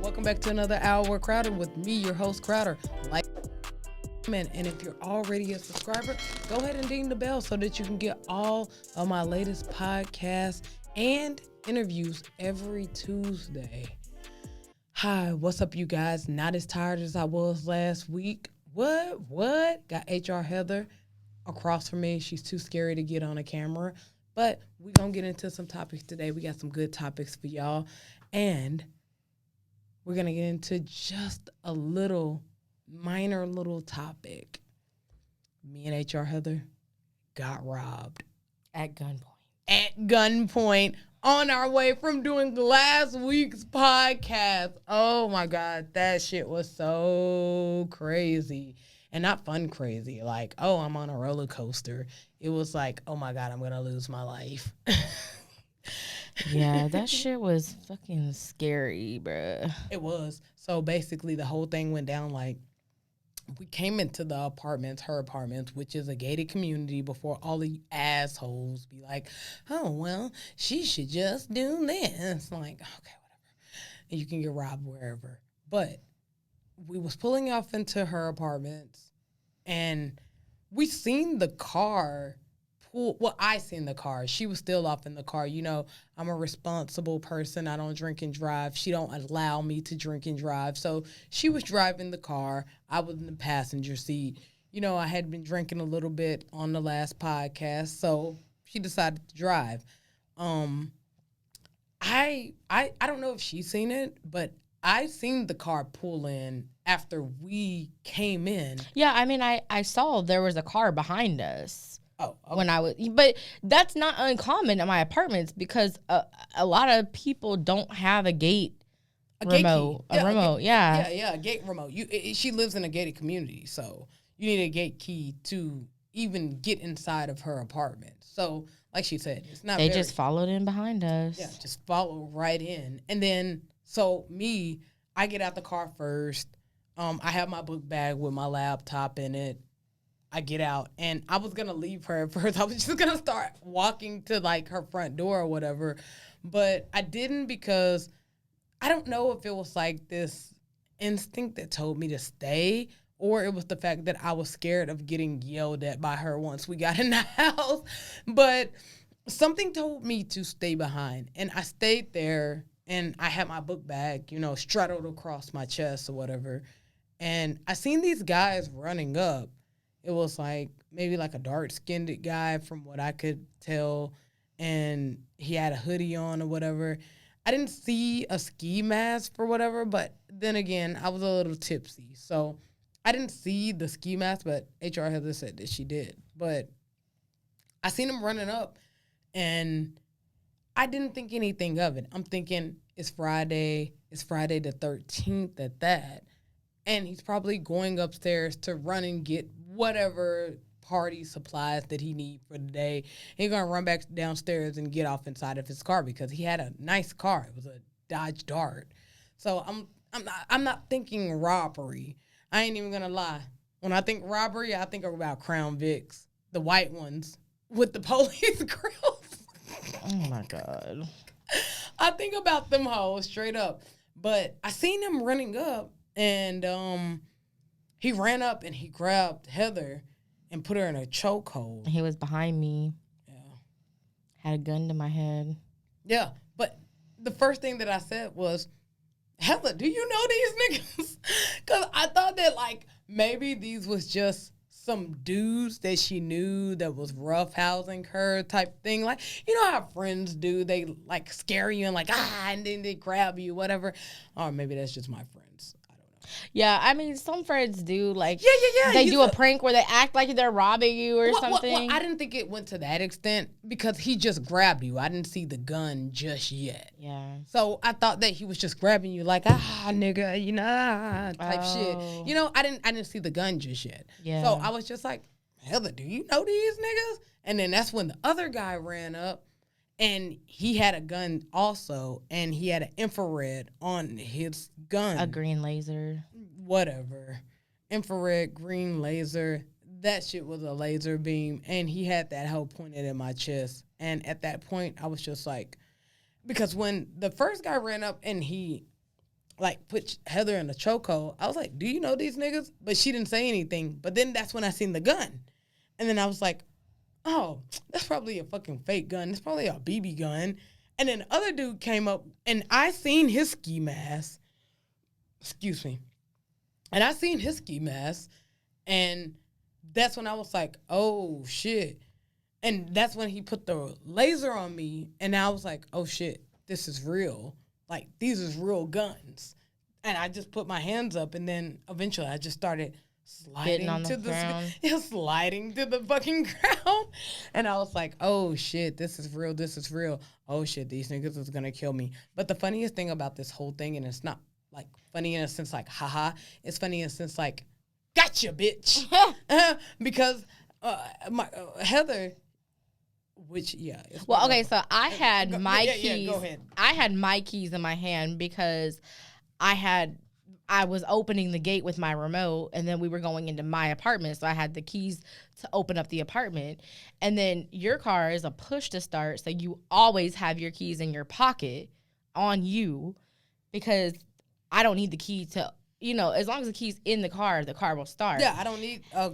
Welcome back to another hour Crowder with me, your host Crowder. Like, and if you're already a subscriber, go ahead and ding the bell so that you can get all of my latest podcasts and interviews every Tuesday. Hi, what's up, you guys? Not as tired as I was last week. What? Got HR Heather across from me. She's too scary to get on a camera. But we're going to get into some topics today. We got some good topics for y'all. And we're going to get into just a minor little topic. Me and HR Heather got robbed. At gunpoint. At gunpoint on our way from doing last week's podcast. Oh, my God. That shit was so crazy. And not fun crazy. Like, oh, I'm on a roller coaster. It was like, oh, my God, I'm going to lose my life. Yeah, that shit was fucking scary, bruh. It was. So basically, the whole thing went down like, we came into the apartments, her apartments, which is a gated community, before all the assholes be like, oh, well, she should just do this. Like, okay, whatever. And you can get robbed wherever. But we was pulling off into her apartments, and we seen the car pull. Well, I seen the car. She was still off in the car. You know, I'm a responsible person. I don't drink and drive. She don't allow me to drink and drive. So she was driving the car. I was in the passenger seat. You know, I had been drinking a little bit on the last podcast, so she decided to drive. I don't know if she's seen it, but I seen the car pull in after we came in. Yeah, I mean, I saw there was a car behind us. Oh, okay. When I was, but that's not uncommon in my apartments because a lot of people don't have a gate remote. A remote, yeah. Yeah, a gate remote. She lives in a gated community, so you need a gate key to even get inside of her apartment. So, like she said, it's not. They just followed in behind us. Yeah, just follow right in, and then so I get out the car first. I have my book bag with my laptop in it. I get out, and I was going to leave her at first. I was just going to start walking to, like, her front door or whatever. But I didn't because I don't know if it was, like, this instinct that told me to stay, or it was the fact that I was scared of getting yelled at by her once we got in the house. But something told me to stay behind, and I stayed there, and I had my book bag, you know, straddled across my chest or whatever. And I seen these guys running up. It was like maybe like a dark-skinned guy from what I could tell, and he had a hoodie on or whatever. I didn't see a ski mask or whatever, but then again, I was a little tipsy. So I didn't see the ski mask, but HR Heather said that she did. But I seen him running up, and I didn't think anything of it. I'm thinking it's Friday the 13th at that. And he's probably going upstairs to run and get whatever party supplies that he needs for the day. He's going to run back downstairs and get off inside of his car because he had a nice car. It was a Dodge Dart. So I'm not thinking robbery. I ain't even going to lie. When I think robbery, I think about Crown Vics, the white ones with the police grills. Oh, my God. I think about them hoes straight up. But I seen him running up. And he ran up and he grabbed Heather and put her in a chokehold. He was behind me. Yeah. Had a gun to my head. Yeah, but the first thing that I said was, Heather, do you know these niggas? Because I thought that, like, maybe these was just some dudes that she knew that was roughhousing her type thing. Like, you know how friends do? They, like, scare you and, like, and then they grab you, whatever. Or maybe that's just my friends. Yeah, I mean, some friends do, like, yeah. They do a prank where they act like they're robbing you or something. Well, I didn't think it went to that extent because he just grabbed you. I didn't see the gun just yet. Yeah. So I thought that he was just grabbing you like, nigga, you know, type shit. You know, I didn't see the gun just yet. Yeah. So I was just like, Heather, do you know these niggas? And then that's when the other guy ran up. And he had a gun also, and he had an infrared on his gun. A green laser. Whatever. Infrared, green laser. That shit was a laser beam, and he had that hoe pointed at my chest. And at that point, I was just like, because when the first guy ran up and he like put Heather in a chokehold. I was like, do you know these niggas? But she didn't say anything. But then that's when I seen the gun. And then I was like, oh, that's probably a fucking fake gun. It's probably a BB gun. And then the other dude came up, and I seen his ski mask. Excuse me. And I seen his ski mask, and that's when I was like, oh, shit. And that's when he put the laser on me, and I was like, oh, shit, this is real. Like, these is real guns. And I just put my hands up, and then eventually I just started sliding to the ground. Sliding to the fucking ground. And I was like, oh, shit, this is real. This is real. Oh, shit, these niggas is going to kill me. But the funniest thing about this whole thing, and it's not, like, funny in a sense like, haha. It's funny in a sense like, gotcha, bitch. Because my Heather... Which, yeah. Well, okay, so I had my keys. Yeah, go ahead. I had my keys in my hand because I was opening the gate with my remote, and then we were going into my apartment, so I had the keys to open up the apartment. And then your car is a push to start, so you always have your keys in your pocket on you because I don't need the key to, as long as the key's in the car will start. Yeah, I don't need a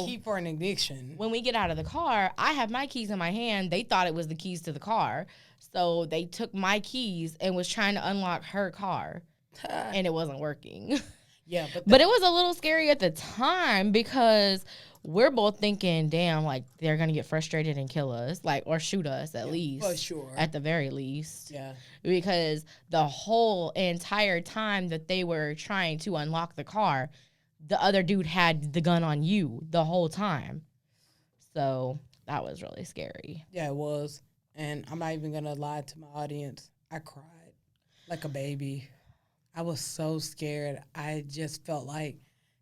key for an ignition. When we get out of the car, I have my keys in my hand. They thought it was the keys to the car. So they took my keys and was trying to unlock her car. And it wasn't working. Yeah, but it was a little scary at the time because we're both thinking, damn, like they're going to get frustrated and kill us, like, or shoot us at least. For sure. At the very least. Yeah. Because the whole entire time that they were trying to unlock the car, the other dude had the gun on you the whole time. So that was really scary. Yeah, it was. And I'm not even going to lie to my audience. I cried like a baby. I was so scared. I just felt like,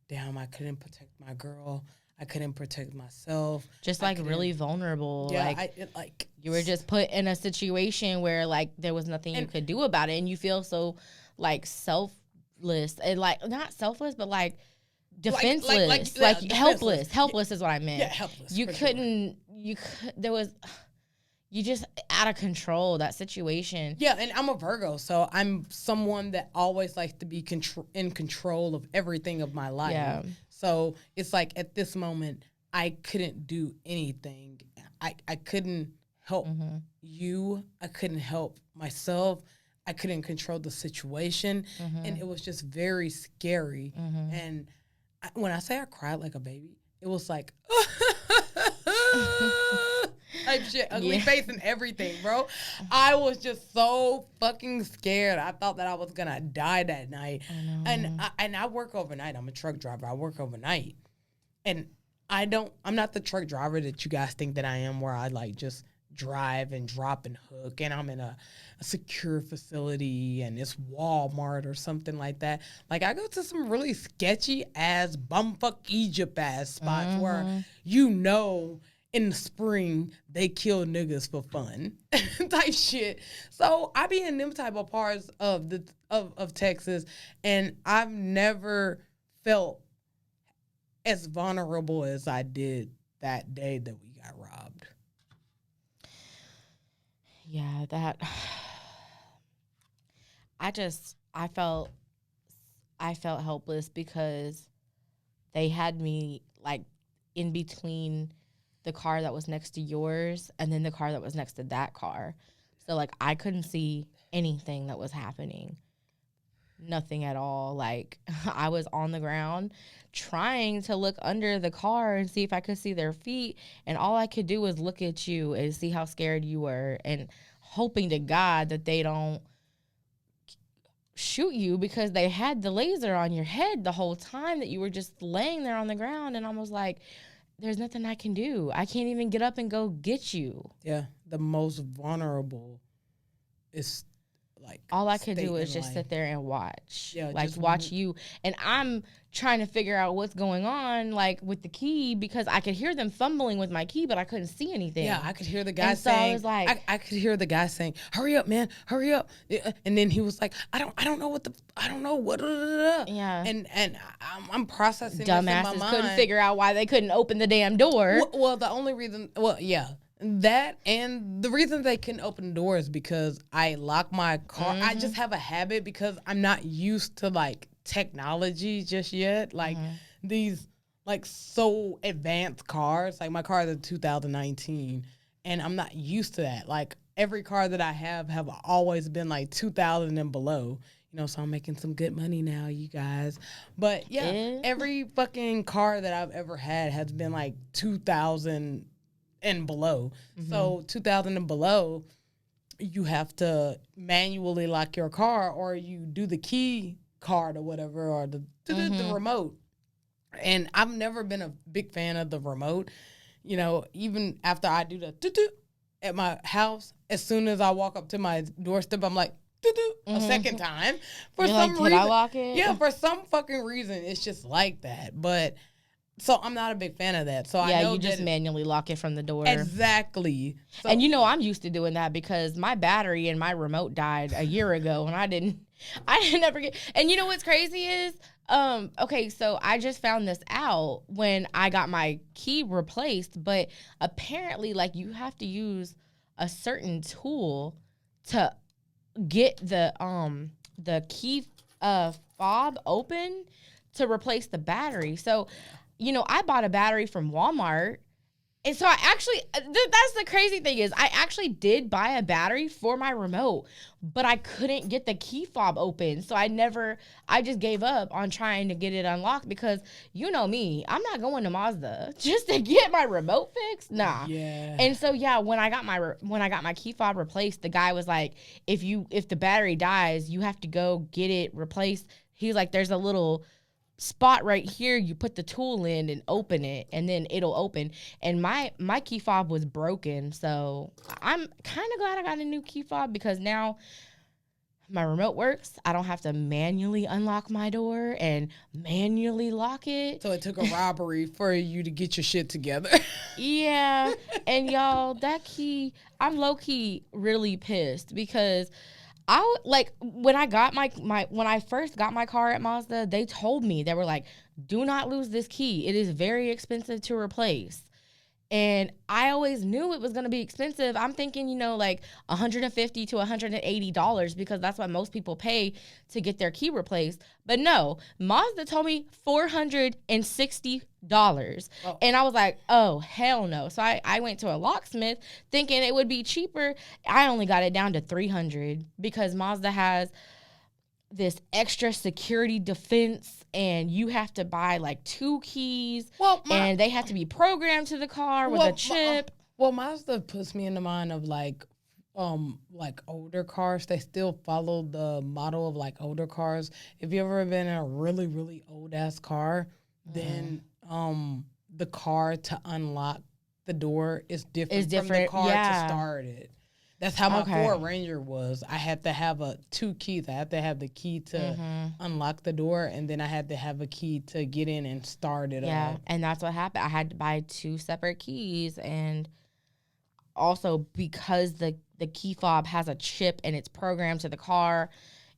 damn, I couldn't protect my girl. I couldn't protect myself. Just like really vulnerable. Yeah, like you were just put in a situation where like there was nothing you could do about it. And you feel so like selfless. And like, not selfless, but like, defenseless, like helpless. Helpless is what I meant. Yeah, helpless. You couldn't. You just out of control, that situation. Yeah, and I'm a Virgo, so I'm someone that always likes to be in control of everything of my life. Yeah. So it's like at this moment, I couldn't do anything. I couldn't help you. I couldn't help myself. I couldn't control the situation, and it was just very scary. And when I say I cried like a baby, it was like, type shit, ugly face and everything, bro. I was just so fucking scared. I thought that I was gonna die that night. And I work overnight. I'm a truck driver. I work overnight, and I'm not the truck driver that you guys think that I am, where I like just drive and drop and hook, and I'm in a secure facility and it's Walmart or something like that. Like, I go to some really sketchy ass bumfuck Egypt ass spots where in the spring they kill niggas for fun type shit. So I be in them type of parts of Texas, and I've never felt as vulnerable as I did that day that we got robbed. Yeah, I felt helpless because they had me like in between the car that was next to yours and then the car that was next to that car. So like I couldn't see anything that was happening. Nothing at all. Like I was on the ground trying to look under the car and see if I could see their feet, and all I could do was look at you and see how scared you were and hoping to God that they don't shoot you, because they had the laser on your head the whole time that you were just laying there on the ground. And I was like, there's nothing I can do. I can't even get up and go get you. Yeah, the most vulnerable is like all I could do is just sit there and watch. Yeah, like watch you. And I'm trying to figure out what's going on, like with the key, because I could hear them fumbling with my key, but I couldn't see anything. Yeah, I could hear the guy saying, I was like, I could hear the guy saying, "Hurry up, man, hurry up!" And then he was like, "I don't know what." Yeah. And I'm processing. Dumbasses this in my mind. Couldn't figure out why they couldn't open the damn door. Well, the only reason, yeah. That and the reason they couldn't open the door is because I lock my car. I just have a habit because I'm not used to like technology just yet. Like these like so advanced cars. Like my car is a 2019 and I'm not used to that. Like every car that I have always been like 2000 and below. You know, so I'm making some good money now, you guys. But yeah, every fucking car that I've ever had has been like 2000 and below. So 2000 and below, you have to manually lock your car or you do the key card or whatever or the remote. And I've never been a big fan of the remote. You know, even after I do the at my house, as soon as I walk up to my doorstep, I'm like, a second time. For You're some like, reason. Did I lock it? Yeah, for some fucking reason, it's just like that. But so I'm not a big fan of that. So yeah, I know you just manually lock it from the door. Exactly. So, and you know, I'm used to doing that because my battery and my remote died a year ago, and I didn't ever get. And you know what's crazy is, okay, so I just found this out when I got my key replaced, but apparently, like, you have to use a certain tool to get the key fob open to replace the battery. So, you know, I bought a battery from Walmart. And so I actually, that's the crazy thing is I actually did buy a battery for my remote, but I couldn't get the key fob open. So I just gave up on trying to get it unlocked because you know me, I'm not going to Mazda just to get my remote fixed. Nah. Yeah. And so, yeah, when I got my key fob replaced, the guy was like, if the battery dies, you have to go get it replaced. He's like, there's a little spot right here, you put the tool in and open it and then it'll open. And my key fob was broken, so I'm kind of glad I got a new key fob because now my remote works. I don't have to manually unlock my door and manually lock it. So it took a robbery for you to get your shit together. Yeah. And y'all, that key, I'm low-key really pissed because when I first got my car at Mazda, they told me, they were like, do not lose this key. It is very expensive to replace. And I always knew it was going to be expensive. I'm thinking, you know, like $150 to $180 because that's what most people pay to get their key replaced. But no, Mazda told me $460. Oh. And I was like, oh, hell no. So I went to a locksmith thinking it would be cheaper. I only got it down to $300 because Mazda has this extra security defense and you have to buy like 2 keys and they have to be programmed to the car with a chip. Mazda puts me in the mind of like older cars. They still follow the model of like older cars. If you've ever been in a really, really old ass car, then the car to unlock the door is different from the car to start it. That's how my Ford Ranger was. I had to have 2 keys. I had to have the key to unlock the door, and then I had to have a key to get in and start it up. Yeah, and that's what happened. I had to buy 2 separate keys, and also because the key fob has a chip and it's programmed to the car,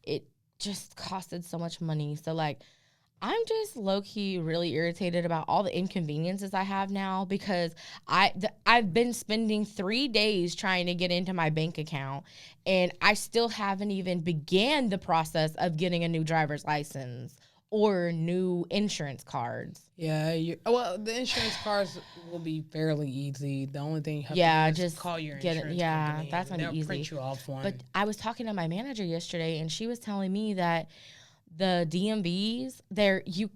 it just costed so much money. So, like, I'm just low-key really irritated about all the inconveniences I have now because I've been spending 3 days trying to get into my bank account, and I still haven't even began the process of getting a new driver's license or new insurance cards. Yeah, the insurance cards will be fairly easy. The only thing you have to do is just call your insurance company. Yeah, that's gonna be easy. They'll print you off one. But I was talking to my manager yesterday, and she was telling me that the DMVs,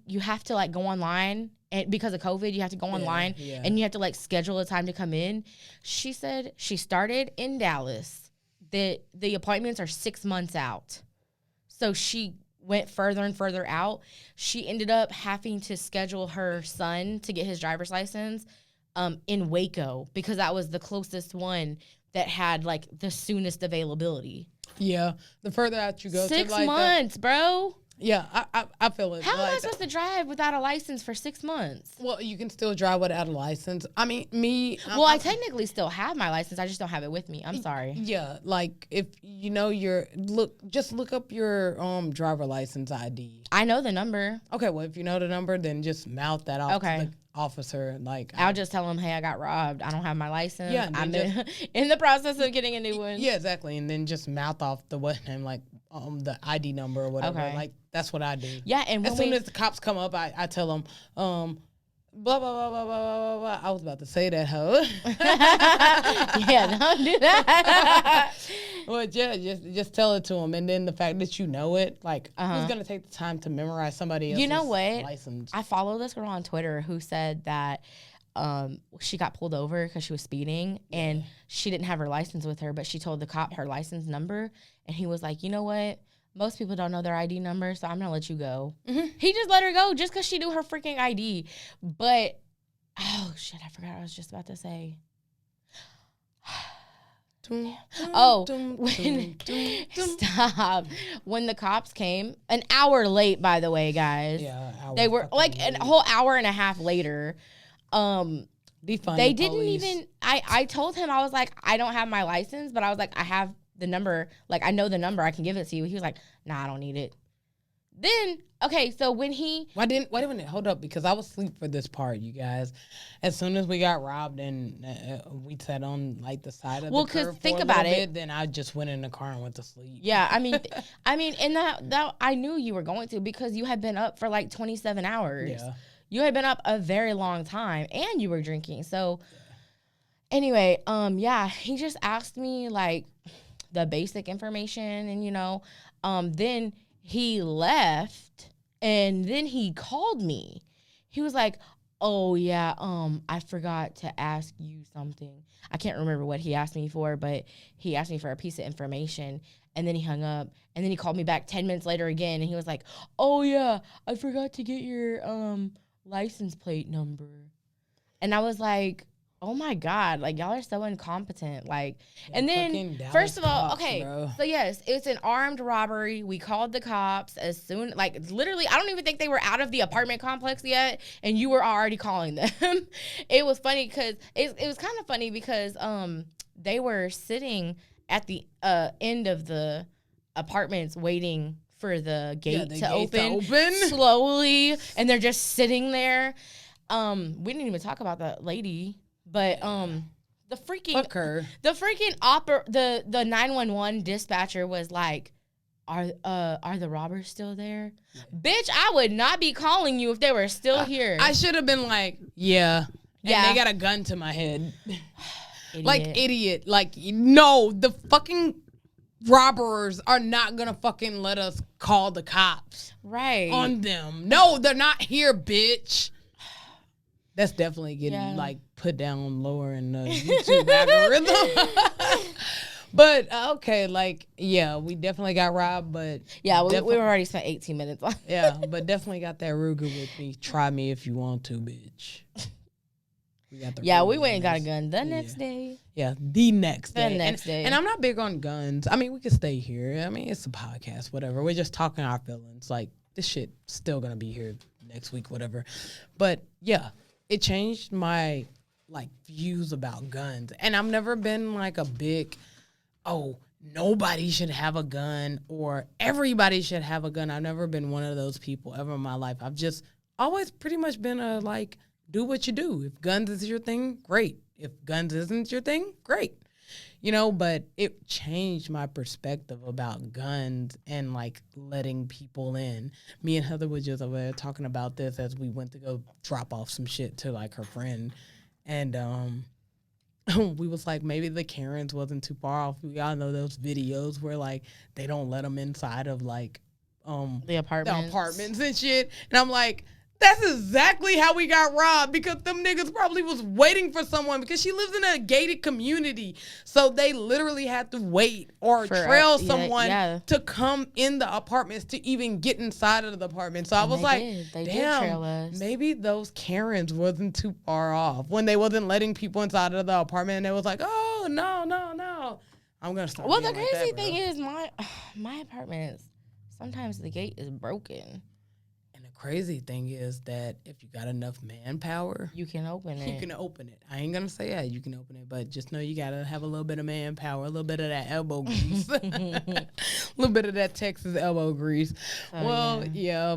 you have to like go online, and because of COVID, you have to go online and you have to like schedule a time to come in. She said she started in Dallas. The appointments are 6 months out. So she went further and further out. She ended up having to schedule her son to get his driver's license in Waco because that was the closest one that had like the soonest availability. Yeah, the further out you go, 6 months, bro. Yeah, I feel it. How am I supposed to drive without a license for 6 months? Well, you can still drive without a license. I mean, I technically still have my license. I just don't have it with me. I'm sorry. Yeah, like if you know just look up your driver license ID. I know the number. Okay, well if you know the number, then just mouth that off to the officer. Like I'll just tell him, hey, I got robbed. I don't have my license. Yeah, I'm in the process of getting a new one. Yeah, exactly. And then just mouth off the the ID number or whatever. Okay. Like that's what I do. Yeah, and as soon as the cops come up, I tell them, blah blah blah blah blah blah blah. I was about to say that, hoe. Yeah, don't do that. Well, yeah, just tell it to them, and then the fact that you know it, like, who's gonna take the time to memorize somebody else's license? I follow this girl on Twitter who said that she got pulled over because she was speeding and she didn't have her license with her, but she told the cop her license number, and he was like, you know what? Most people don't know their ID number, so I'm going to let you go. Mm-hmm. He just let her go just because she knew her freaking ID. But, oh, shit, I forgot what I was just about to say. Stop. When the cops came, an hour late, by the way, guys. Yeah, they were like a whole hour and a half later. They didn't even, I told him, I was like, I don't have my license, but I was like, I have the number, like, I know the number, I can give it to you. He was like, nah, I don't need it. Then, okay, so when why didn't it hold up, because I was asleep for this part, you guys. As soon as we got robbed and we sat on like the side of the curb for think about it, then I just went in the car and went to sleep. Yeah, I mean, and that I knew you were going to, because you had been up for like 27 hours. Yeah. You had been up a very long time and you were drinking. So anyway, he just asked me like the basic information, and then he left, and then he called me. He was like, oh yeah, I forgot to ask you something. I can't remember what he asked me for, but he asked me for a piece of information, and then he hung up, and then he called me back 10 minutes later again, and he was like, oh yeah, I forgot to get your license plate number. And I was like, oh my God, like, y'all are so incompetent. Like, yeah, and then first of all, okay, bro. So yes, it's an armed robbery. We called the cops as soon, like, literally, I don't even think they were out of the apartment complex yet, and you were already calling them. It was funny because it was kind of funny because they were sitting at the end of the apartments waiting for the gate to open slowly, and they're just sitting there. We didn't even talk about that lady. But the freaking 911 dispatcher was like, are the robbers still there? Yeah. Bitch, I would not be calling you if they were still here. I should have been like, yeah. And they got a gun to my head. Idiot. Like, no, the fucking robbers are not gonna fucking let us call the cops on them. No, they're not here, bitch. That's definitely getting put down lower in the YouTube algorithm. But okay, we definitely got robbed, but we already spent 18 minutes on. Yeah, but definitely got that Ruger with me. Try me if you want to, bitch. We went and got a gun the next day. Yeah, the next day. And I'm not big on guns. I mean, we could stay here. I mean, it's a podcast, whatever. We're just talking our feelings. Like, this shit still gonna be here next week, whatever. But yeah. It changed my, views about guns. And I've never been, a big, nobody should have a gun or everybody should have a gun. I've never been one of those people ever in my life. I've just always pretty much been do what you do. If guns is your thing, great. If guns isn't your thing, great. But it changed my perspective about guns and, letting people in. Me and Heather were just over there talking about this as we went to go drop off some shit to, her friend. And we was like, maybe the Karens wasn't too far off. We all know those videos where, they don't let them inside of, the apartments and shit. And I'm like, that's exactly how we got robbed, because them niggas probably was waiting for someone, because she lives in a gated community. So they literally had to wait or trail someone to come in the apartments to even get inside of the apartment. So I was like, damn, maybe those Karens wasn't too far off when they wasn't letting people inside of the apartment. And they was like, oh, no. I'm going to start. Well, the crazy thing is my apartment is sometimes the gate is broken. And the crazy thing is that if you got enough manpower, You can open it. you can open it. I ain't gonna say yeah, you can open it, but just know you gotta have a little bit of manpower, a little bit of that elbow grease, a little bit of that Texas elbow grease. Oh,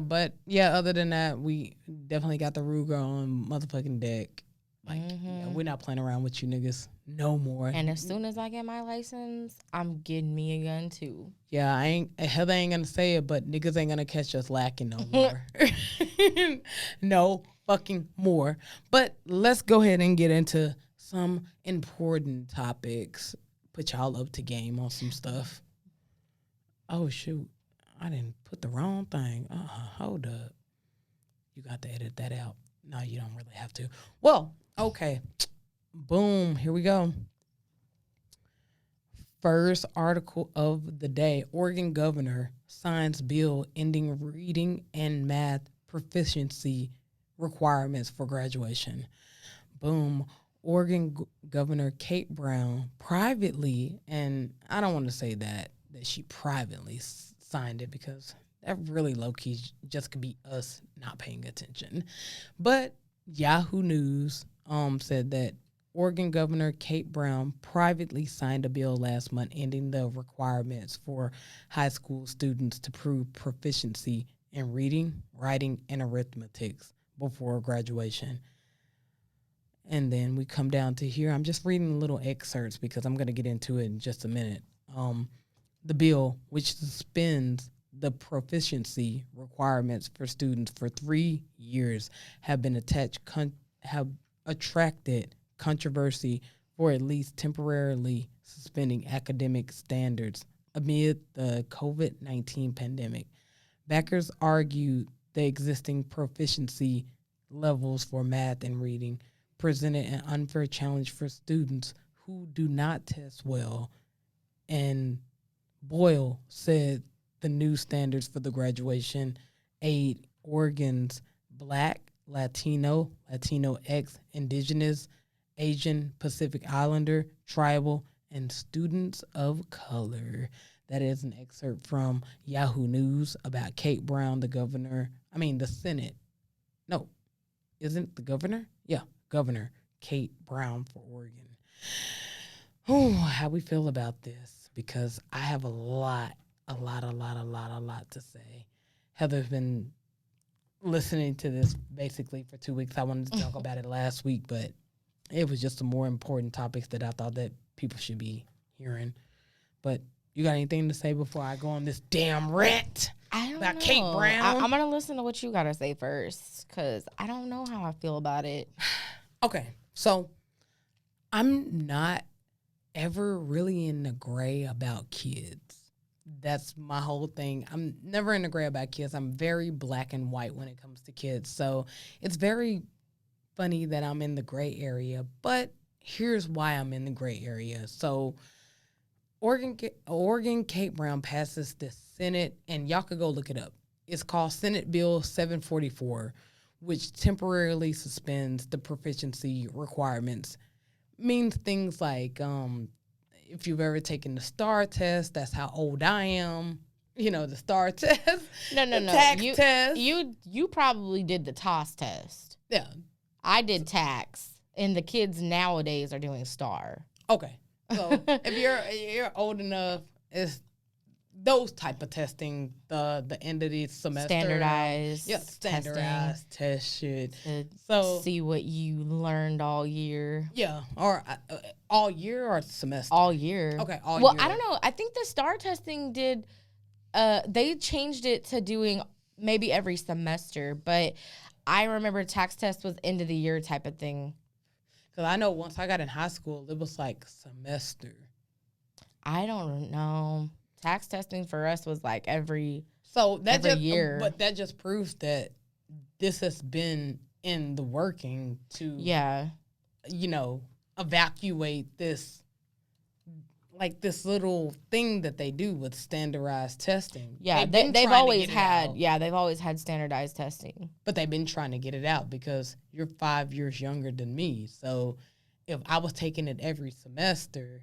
But other than that, we definitely got the Ruger on motherfucking deck. Like, we're not playing around with you niggas no more. And as soon as I get my license, I'm getting me a gun too. Yeah, Heather ain't gonna say it, but niggas ain't gonna catch us lacking no more. No fucking more. But let's go ahead and get into some important topics. Put y'all up to game on some stuff. Oh shoot, I didn't put the wrong thing. Hold up. You got to edit that out. No, you don't really have to. Well, okay. Boom, here we go. First article of the day. Oregon governor signs bill ending reading and math proficiency requirements for graduation. Boom. Oregon Governor Kate Brown privately, and I don't want to say that she privately signed it because that really low-key just could be us not paying attention. But Yahoo News said that Oregon Governor Kate Brown privately signed a bill last month ending the requirements for high school students to prove proficiency in reading, writing, and arithmetics before graduation. And then we come down to here. I'm just reading little excerpts because I'm going to get into it in just a minute. The bill, which suspends the proficiency requirements for students for 3 years, have attracted controversy for at least temporarily suspending academic standards amid the COVID-19 pandemic. Backers argued the existing proficiency levels for math and reading presented an unfair challenge for students who do not test well, and Boyle said the new standards for the graduation aid Oregon's Black, Latino, Latinx, Indigenous, Asian, Pacific Islander, tribal, and students of color. That is an excerpt from Yahoo News about Kate Brown, the Senate. No, isn't the governor? Yeah, Governor Kate Brown for Oregon. Oh, how we feel about this, because I have a lot to say. Heather's been listening to this basically for 2 weeks. I wanted to talk about it last week, but it was just some more important topics that I thought that people should be hearing. But you got anything to say before I go on this damn rant about Kate Brown? I'm going to listen to what you got to say first, because I don't know how I feel about it. Okay, so I'm not ever really in the gray about kids. That's my whole thing. I'm never in the gray about kids. I'm very black and white when it comes to kids. So it's very funny that I'm in the gray area, but here's why I'm in the gray area. So Oregon Kate Brown passes the Senate, and y'all could go look it up. It's called Senate Bill 744, which temporarily suspends the proficiency requirements. Means things like if you've ever taken the STAR test, that's how old I am. You know, the STAR test. No. Tax test. You probably did the TOS test. Yeah. I did tax, and the kids nowadays are doing STAR. Okay. So if you're old enough, it's those type of testing, the end of the semester. Standardized. Standardized test shit. So see what you learned all year. Yeah, or all year or semester? All year. Okay, all year. Well, I don't know. I think the STAR testing did, they changed it to doing maybe every semester, but I remember tax test was end of the year type of thing. Because I know once I got in high school, it was like semester. I don't know. Tax testing for us was like every year. But that just proves that this has been in the working to, evacuate this, like this little thing that they do with standardized testing. Yeah, they've always had standardized testing. But they've been trying to get it out because you're 5 years younger than me. So if I was taking it every semester,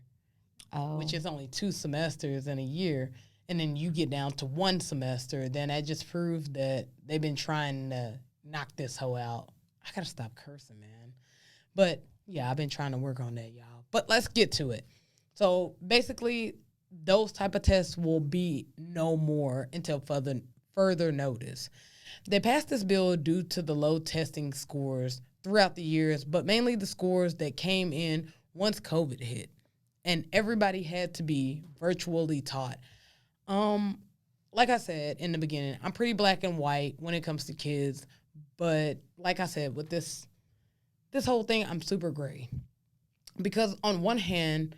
which is only 2 semesters in a year, and then you get down to one semester, then that just proves that they've been trying to knock this hoe out. I gotta stop cursing, man. But yeah, I've been trying to work on that, y'all. But let's get to it. So basically, those type of tests will be no more until further notice. They passed this bill due to the low testing scores throughout the years, but mainly the scores that came in once COVID hit, and everybody had to be virtually taught. Like I said in the beginning, I'm pretty black and white when it comes to kids, but like I said, with this whole thing, I'm super gray. Because on one hand,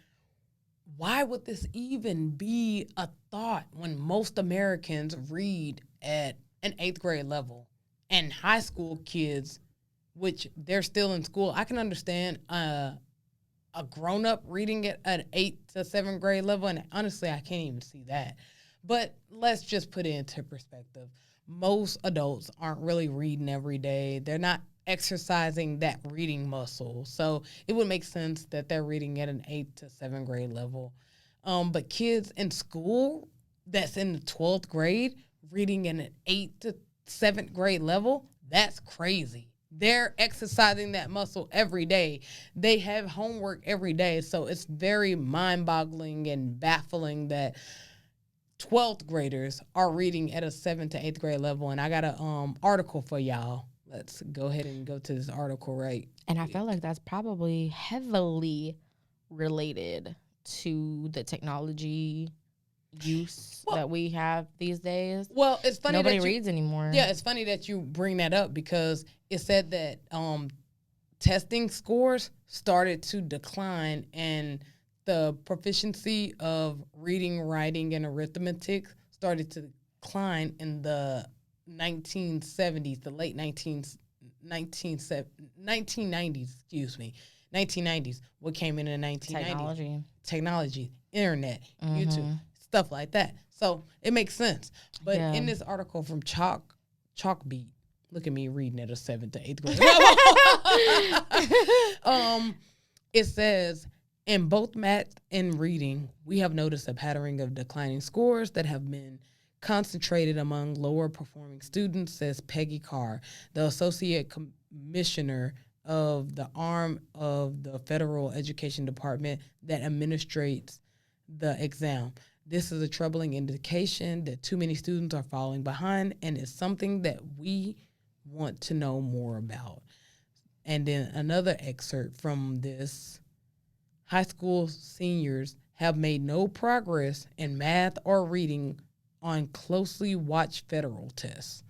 why would this even be a thought when most Americans read at an 8th grade level? And high school kids, which they're still in school, I can understand a grown-up reading at an 8th to 7th grade level, and honestly, I can't even see that. But let's just put it into perspective. Most adults aren't really reading every day. They're not exercising that reading muscle. So it would make sense that they're reading at an 8th to 7th grade level. But kids in school that's in the 12th grade reading at an 8th to 7th grade level, that's crazy. They're exercising that muscle every day. They have homework every day. So it's very mind-boggling and baffling that 12th graders are reading at a 7th to 8th grade level. And I got an article for y'all. Let's go ahead and go to this article right. And I feel like that's probably heavily related to the technology use that we have these days. Well, it's funny nobody that reads anymore. Yeah, it's funny that you bring that up because it said that testing scores started to decline and the proficiency of reading, writing, and arithmetic started to decline in the 1970s, the late 1990s, excuse me, 1990s. What came in the 1990s? Technology, internet, YouTube, stuff like that. So it makes sense. But in this article from Chalkbeat, look at me reading at a 7th to 8th grade. It says, in both math and reading, we have noticed a pattern of declining scores that have been concentrated among lower performing students, says Peggy Carr, the Associate Commissioner of the arm of the Federal Education Department that administrates the exam. This is a troubling indication that too many students are falling behind, and it's something that we want to know more about. And then another excerpt from this: high school seniors have made no progress in math or reading on closely watched federal tests.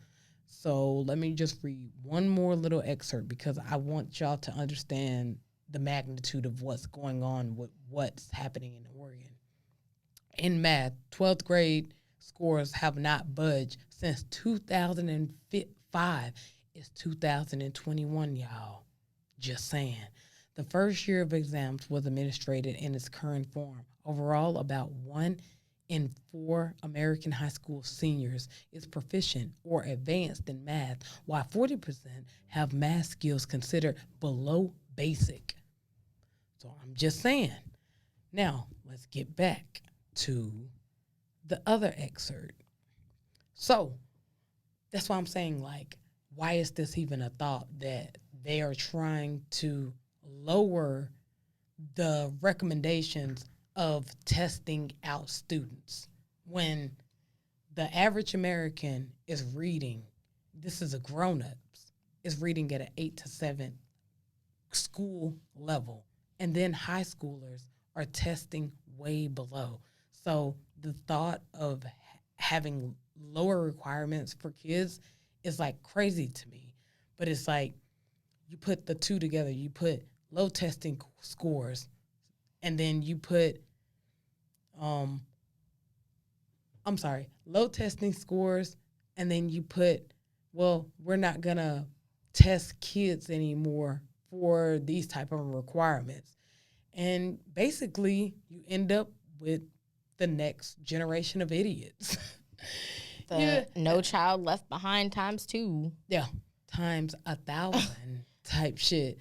So let me just read one more little excerpt because I want y'all to understand the magnitude of what's going on with what's happening in Oregon. In math, 12th grade scores have not budged since 2005. It's 2021, y'all. Just saying. The first year of exams was administrated in its current form. Overall, about 1 in 4 American high school seniors is proficient or advanced in math, while 40% have math skills considered below basic. So I'm just saying. Now, let's get back to the other excerpt. So that's why I'm saying, like, why is this even a thought that they are trying to lower the recommendations of testing out students when the average American is reading, this is a grown-ups, is reading at an 8 to 7 school level, and then high schoolers are testing way below. So the thought of having lower requirements for kids is like crazy to me. But it's like you put the two together. You put low testing scores, and then you put, low testing scores, and then you put, well, we're not going to test kids anymore for these type of requirements. And basically, you end up with the next generation of idiots. No child left behind times 2. Yeah, times 1,000 type shit.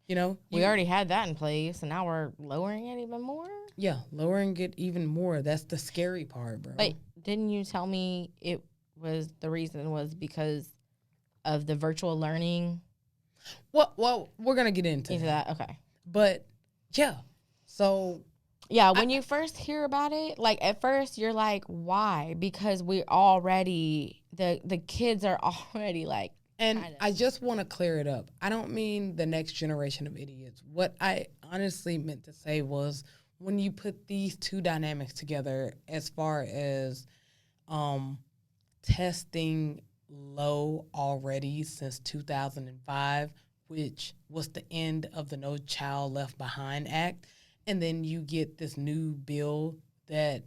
You know, we already had that in place, and now we're lowering it even more. Yeah, lowering it even more. That's the scary part, bro. But didn't you tell me it was the reason was because of the virtual learning? Well, we're gonna get into that. Okay. But yeah, so yeah, when you first hear about it, like at first you're like, why? Because we already the kids are already like. And I just want to clear it up. I don't mean the next generation of idiots. What I honestly meant to say was when you put these two dynamics together, as far as testing low already since 2005, which was the end of the No Child Left Behind Act, and then you get this new bill that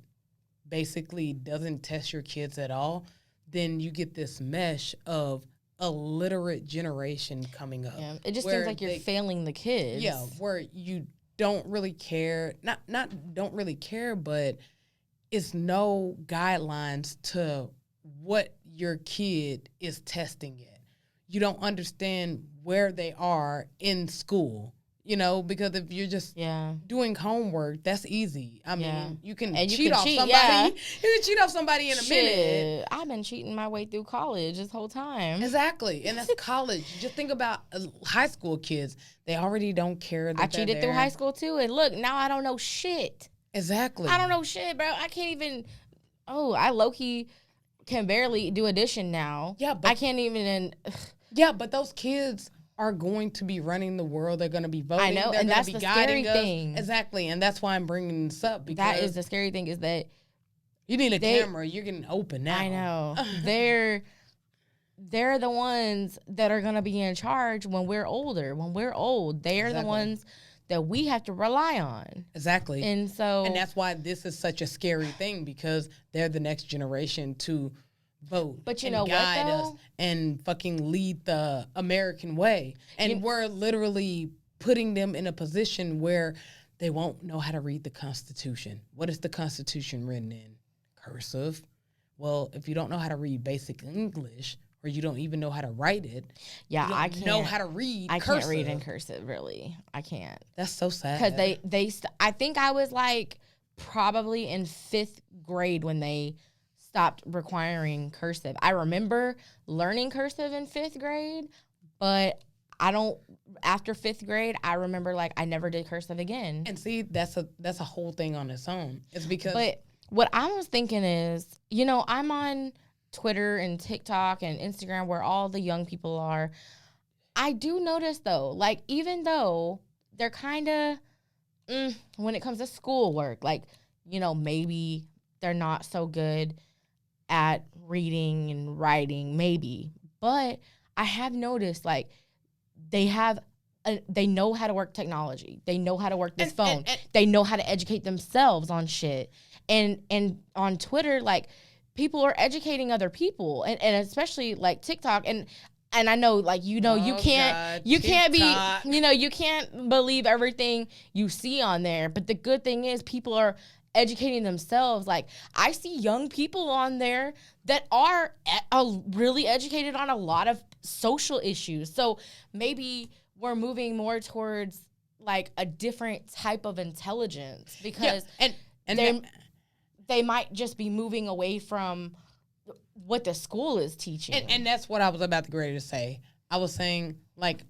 basically doesn't test your kids at all, then you get this mesh of a literate generation coming up. Yeah, it just seems like you're failing the kids. Yeah, where you don't really care, not don't really care, but it's no guidelines to what your kid is testing at. You don't understand where they are in school. You know, because if you're just doing homework, that's easy. I mean, you can cheat off somebody. Yeah. You can cheat off somebody in a minute. I've been cheating my way through college this whole time. Exactly. And that's college. Just think about high school kids. They already don't care that I cheated through high school, too. And look, now I don't know shit. Exactly. I don't know shit, bro. I can't even... Oh, I low-key can barely do addition now. Yeah, but... I can't even... Yeah, but those kids... are going to be running the world. They're going to be voting. I know, They're and that's be the scary thing. Exactly, and that's why I'm bringing this up. Because that is the scary thing is that you need a camera. You're getting open now. I know. they're the ones that are going to be in charge when we're older. When we're old, they're the ones that we have to rely on. Exactly. And that's why this is such a scary thing, because they're the next generation to vote, but you know guide what, us and fucking lead the American way. And we're literally putting them in a position where they won't know how to read the Constitution. What is the Constitution written in? Cursive. Well, if you don't know how to read basic English, or you don't even know how to write it, I can't know how to read. I can't read in cursive, really. I can't. That's so sad. Because I think I was like probably in 5th grade when they stopped requiring cursive. I remember learning cursive in 5th grade, but after 5th grade, I remember like I never did cursive again. And see, that's a whole thing on its own. It's because... But what I was thinking is, you know, I'm on Twitter and TikTok and Instagram where all the young people are. I do notice though, like even though they're kind of, when it comes to schoolwork, like, you know, maybe they're not so good at reading and writing, maybe. But I have noticed, like, they know how to work technology. They know how to work this phone. And they know how to educate themselves on shit. And on Twitter, like, people are educating other people. And especially, like, TikTok. And I know, like, you know, you can't be, you know, you can't believe everything you see on there. But the good thing is people are educating themselves. Like, I see young people on there that are really educated on a lot of social issues. So maybe we're moving more towards like a different type of intelligence, because they might just be moving away from what the school is teaching. And that's what I was about to get ready to say. I was saying, like,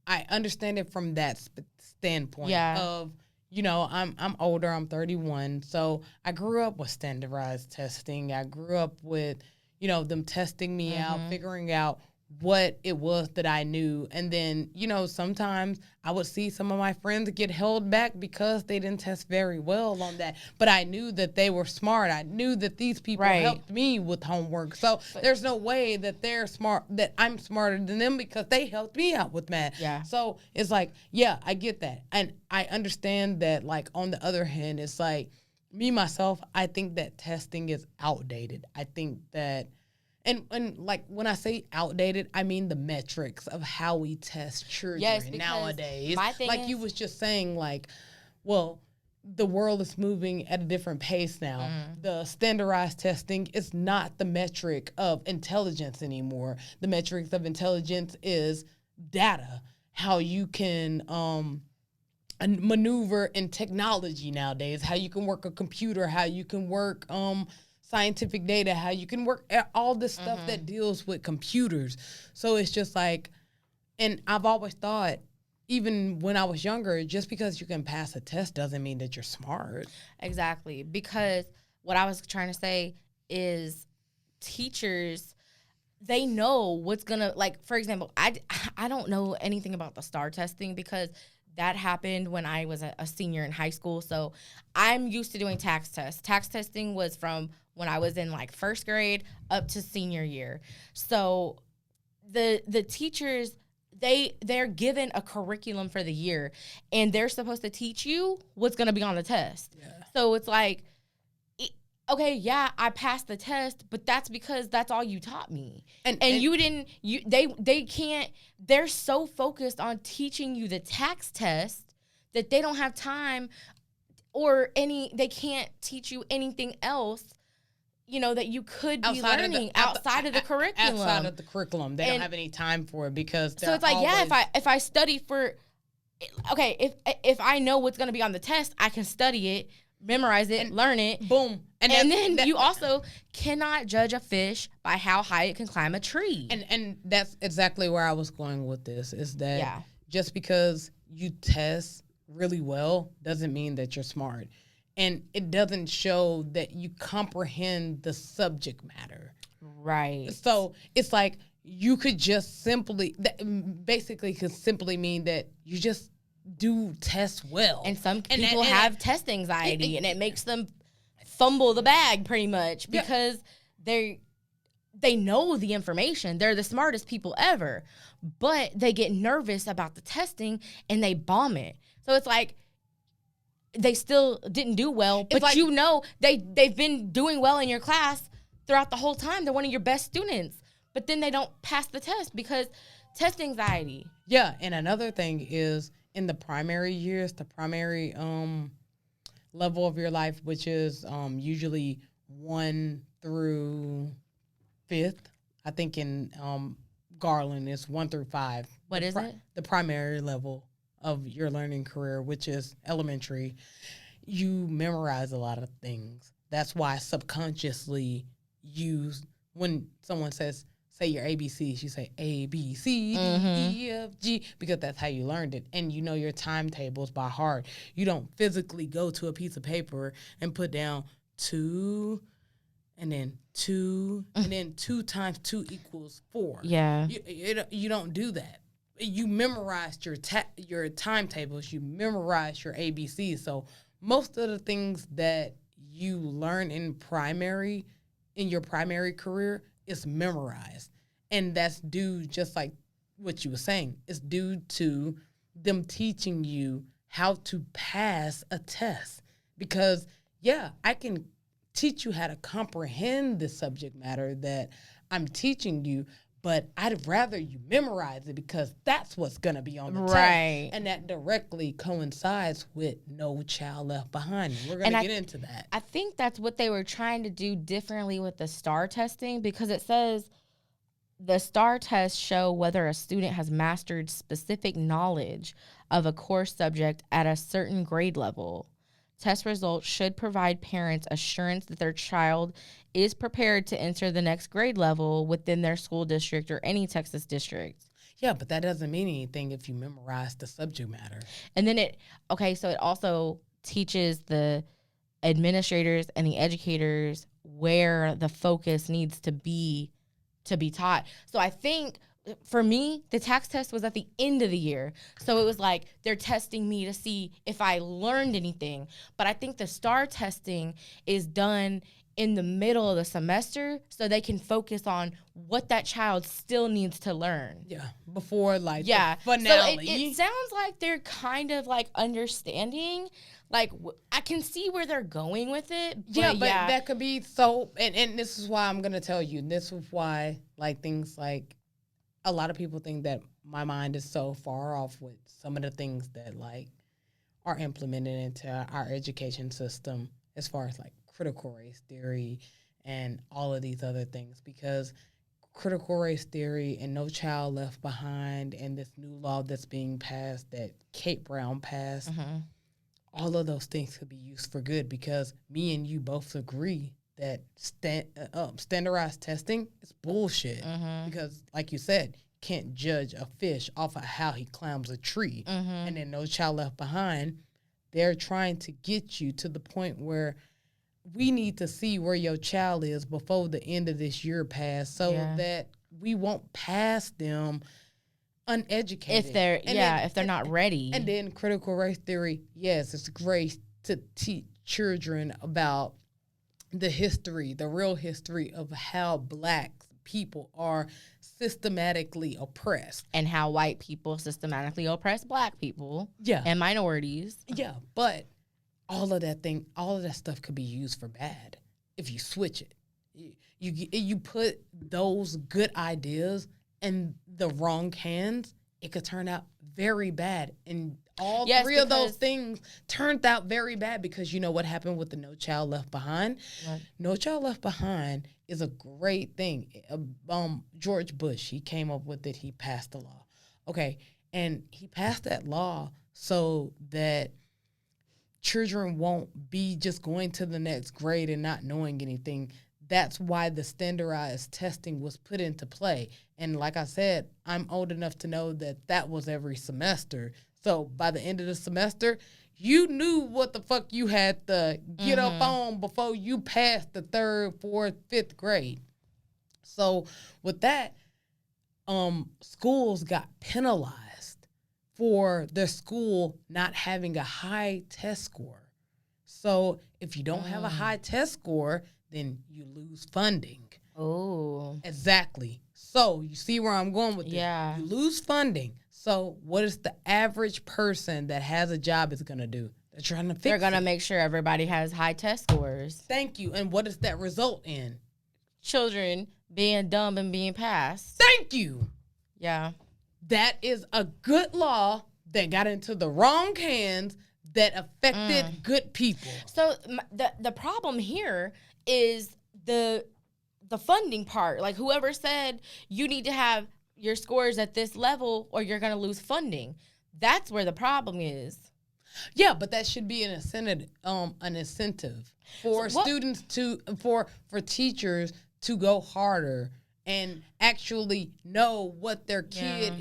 I understand it from that standpoint of, you know, I'm older, I'm 31, so I grew up with standardized testing. I grew up with, you know, them testing me out, figuring out what it was that I knew. And then, you know, sometimes I would see some of my friends get held back because they didn't test very well on that. But I knew that they were smart. I knew that these people helped me with homework. So there's no way that they're smart, that I'm smarter than them, because they helped me out with math. Yeah. So it's like, yeah, I get that. And I understand that, like, on the other hand, it's like, me, myself, I think that testing is outdated. I think that, and like, when I say outdated, I mean the metrics of how we test children nowadays. Like you was just saying, like, well, the world is moving at a different pace now. The standardized testing is not the metric of intelligence anymore. The metrics of intelligence is data, how you can maneuver in technology nowadays, how you can work a computer, how you can work scientific data, how you can work at all this stuff that deals with computers. So it's just like, and I've always thought, even when I was younger, just because you can pass a test doesn't mean that you're smart. Exactly. Because what I was trying to say is teachers, they know what's going to, like, for example, I don't know anything about the STAR testing because that happened when I was a senior in high school. So I'm used to doing tax tests. Tax testing was from when I was in like first grade up to senior year. So the teachers, they're given a curriculum for the year, and they're supposed to teach you what's going to be on the test. Yeah. So it's like, okay, yeah, I passed the test, but that's because that's all you taught me. And you didn't, they can't, they're so focused on teaching you the tax test that they don't have time they can't teach you anything else, that you could be learning outside of the curriculum. Outside of the curriculum. They don't have any time for it because so it's like, if I study for, okay, if I know what's going to be on the test, I can study it, memorize it, learn it. Boom. And then you also cannot judge a fish by how high it can climb a tree. And that's exactly where I was going with this, is that just because you test really well doesn't mean that you're smart. And it doesn't show that you comprehend the subject matter. Right. So it's like you could just simply mean that you just do test well. And some people have test anxiety, and it makes them fumble the bag pretty much because they know the information. They're the smartest people ever, but they get nervous about the testing and they bomb it. So it's like they still didn't do well, but like, they've been doing well in your class throughout the whole time. They're one of your best students, but then they don't pass the test because test anxiety. Yeah, and another thing is in the primary years, the primary level of your life, which is usually 1 through 5th. I think in Garland it's 1 through 5. What is it? The primary level of your learning career, which is elementary. You memorize a lot of things. That's why subconsciously when someone say your ABCs, you say A, B, C, D, E, F, G, because that's how you learned it. And you know your timetables by heart. You don't physically go to a piece of paper and put down 2, and then 2, and then 2 times 2 equals 4. Yeah. You don't do that. You memorized your timetables. You memorized your ABCs. So most of the things that you learn in your primary career is memorized. And that's due, just like what you were saying, it's due to them teaching you how to pass a test. Because, I can teach you how to comprehend the subject matter that I'm teaching you, but I'd rather you memorize it because that's what's going to be on the test. And that directly coincides with No Child Left Behind. We're going to get into that. I think that's what they were trying to do differently with the STAR testing, because it says the STAR tests show whether a student has mastered specific knowledge of a course subject at a certain grade level. Test results should provide parents assurance that their child is prepared to enter the next grade level within their school district or any Texas district. Yeah, but that doesn't mean anything if you memorize the subject matter. And then it also teaches the administrators and the educators where the focus needs to be taught. So I think for me, the tax test was at the end of the year. So it was like they're testing me to see if I learned anything. But I think the STAR testing is done in the middle of the semester so they can focus on what that child still needs to learn. Yeah, before the finale. So it sounds like they're kind of like understanding. Like, I can see where they're going with it. But that could be so, and this is why I'm going to tell you, this is why, like, things like, a lot of people think that my mind is so far off with some of the things that, like, are implemented into our education system as far as, like, critical race theory and all of these other things, because critical race theory and No Child Left Behind and this new law that's being passed that Kate Brown passed, all of those things could be used for good, because me and you both agree that standardized testing is bullshit. Because, like you said, you can't judge a fish off of how he climbs a tree. And then No Child Left Behind, they're trying to get you to the point where we need to see where your child is before the end of this year pass, so that we won't pass them uneducated. If they're not ready. And then critical race theory, yes, it's great to teach children about the history, the real history of how Black people are systematically oppressed. And how white people systematically oppress Black people. Yeah. And minorities. Yeah, but all of that stuff could be used for bad if you switch it. You put those good ideas in the wrong hands, it could turn out very bad. And all three of those things turned out very bad because you know what happened with the No Child Left Behind? What? No Child Left Behind is a great thing. George Bush, he came up with it. He passed the law. Okay, and he passed that law so that children won't be just going to the next grade and not knowing anything. That's why the standardized testing was put into play. And like I said, I'm old enough to know that was every semester. So by the end of the semester, you knew what the fuck you had to get up on before you passed the 3rd, 4th, 5th grade. So with that, schools got penalized for their school not having a high test score. So if you don't have a high test score, then you lose funding. Oh. Exactly. So you see where I'm going with this. Yeah. You lose funding. So what is the average person that has a job is going to do? They're trying to fix it. They're going to make sure everybody has high test scores. Thank you. And what does that result in? Children being dumb and being passed. Thank you. Yeah. That is a good law that got into the wrong hands that affected good people. So the problem here is the funding part. Like whoever said you need to have your scores at this level or you're going to lose funding. That's where the problem is. Yeah, but that should be an incentive for students for teachers to go harder and actually know what their kid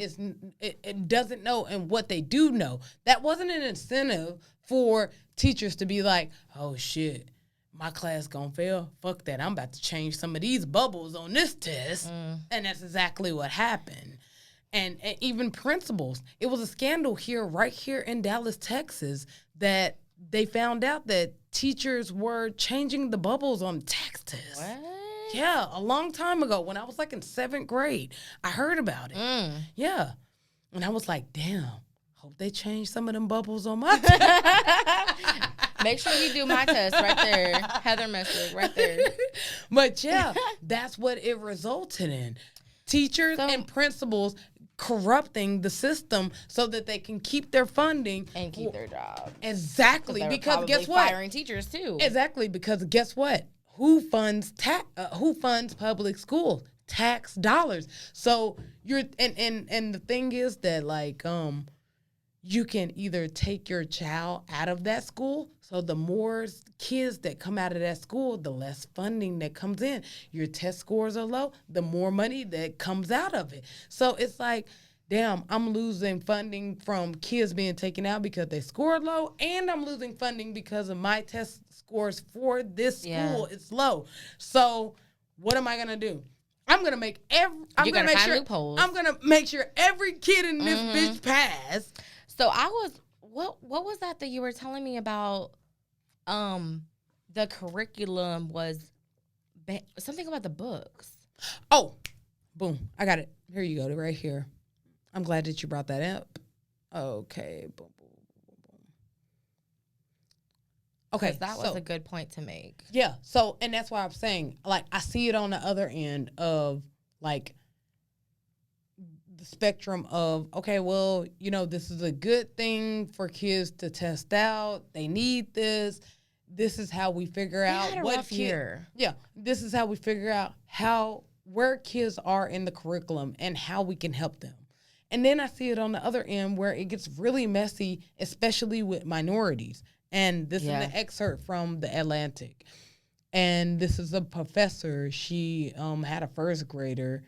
it doesn't know and what they do know. That wasn't an incentive for teachers to be like, oh shit, my class gonna fail. Fuck that. I'm about to change some of these bubbles on this test. And that's exactly what happened. And even principals. It was a scandal right here in Dallas, Texas, that they found out that teachers were changing the bubbles on tax tests. What? Yeah, a long time ago when I was like in 7th grade. I heard about it. Yeah. And I was like, damn, hope they change some of them bubbles on my test. Make sure you do my test right there. Heather Messick right there. But yeah, that's what it resulted in. Teachers and principals corrupting the system so that they can keep their funding. And keep their job. Exactly. Because guess what? Firing teachers too. Exactly. Because guess what? Who funds public schools? Tax dollars. So you're and the thing is that like you can either take your child out of that school. So the more kids that come out of that school, the less funding that comes in. Your test scores are low, the more money that comes out of it. So it's like, damn, I'm losing funding from kids being taken out because they scored low, and I'm losing funding because of my test scores for this school. It's low. So what am I going to do? I'm gonna make loopholes. I'm gonna make sure every kid in this bitch pass. So what was that you were telling me about? The curriculum was something about the books. Oh, boom! I got it. Here you go, right here. I'm glad that you brought that up. Okay, boom, boom, boom, boom. Okay, that was a good point to make. Yeah. So, and that's why I'm saying, like, I see it on the other end of like the spectrum of, okay, well, you know, this is a good thing for kids to test out. They need this. This is how we figure out what year. Yeah, this is how we figure out where kids are in the curriculum and how we can help them. And then I see it on the other end where it gets really messy, especially with minorities. And this is an excerpt from The Atlantic. And this is a professor. She had a first grader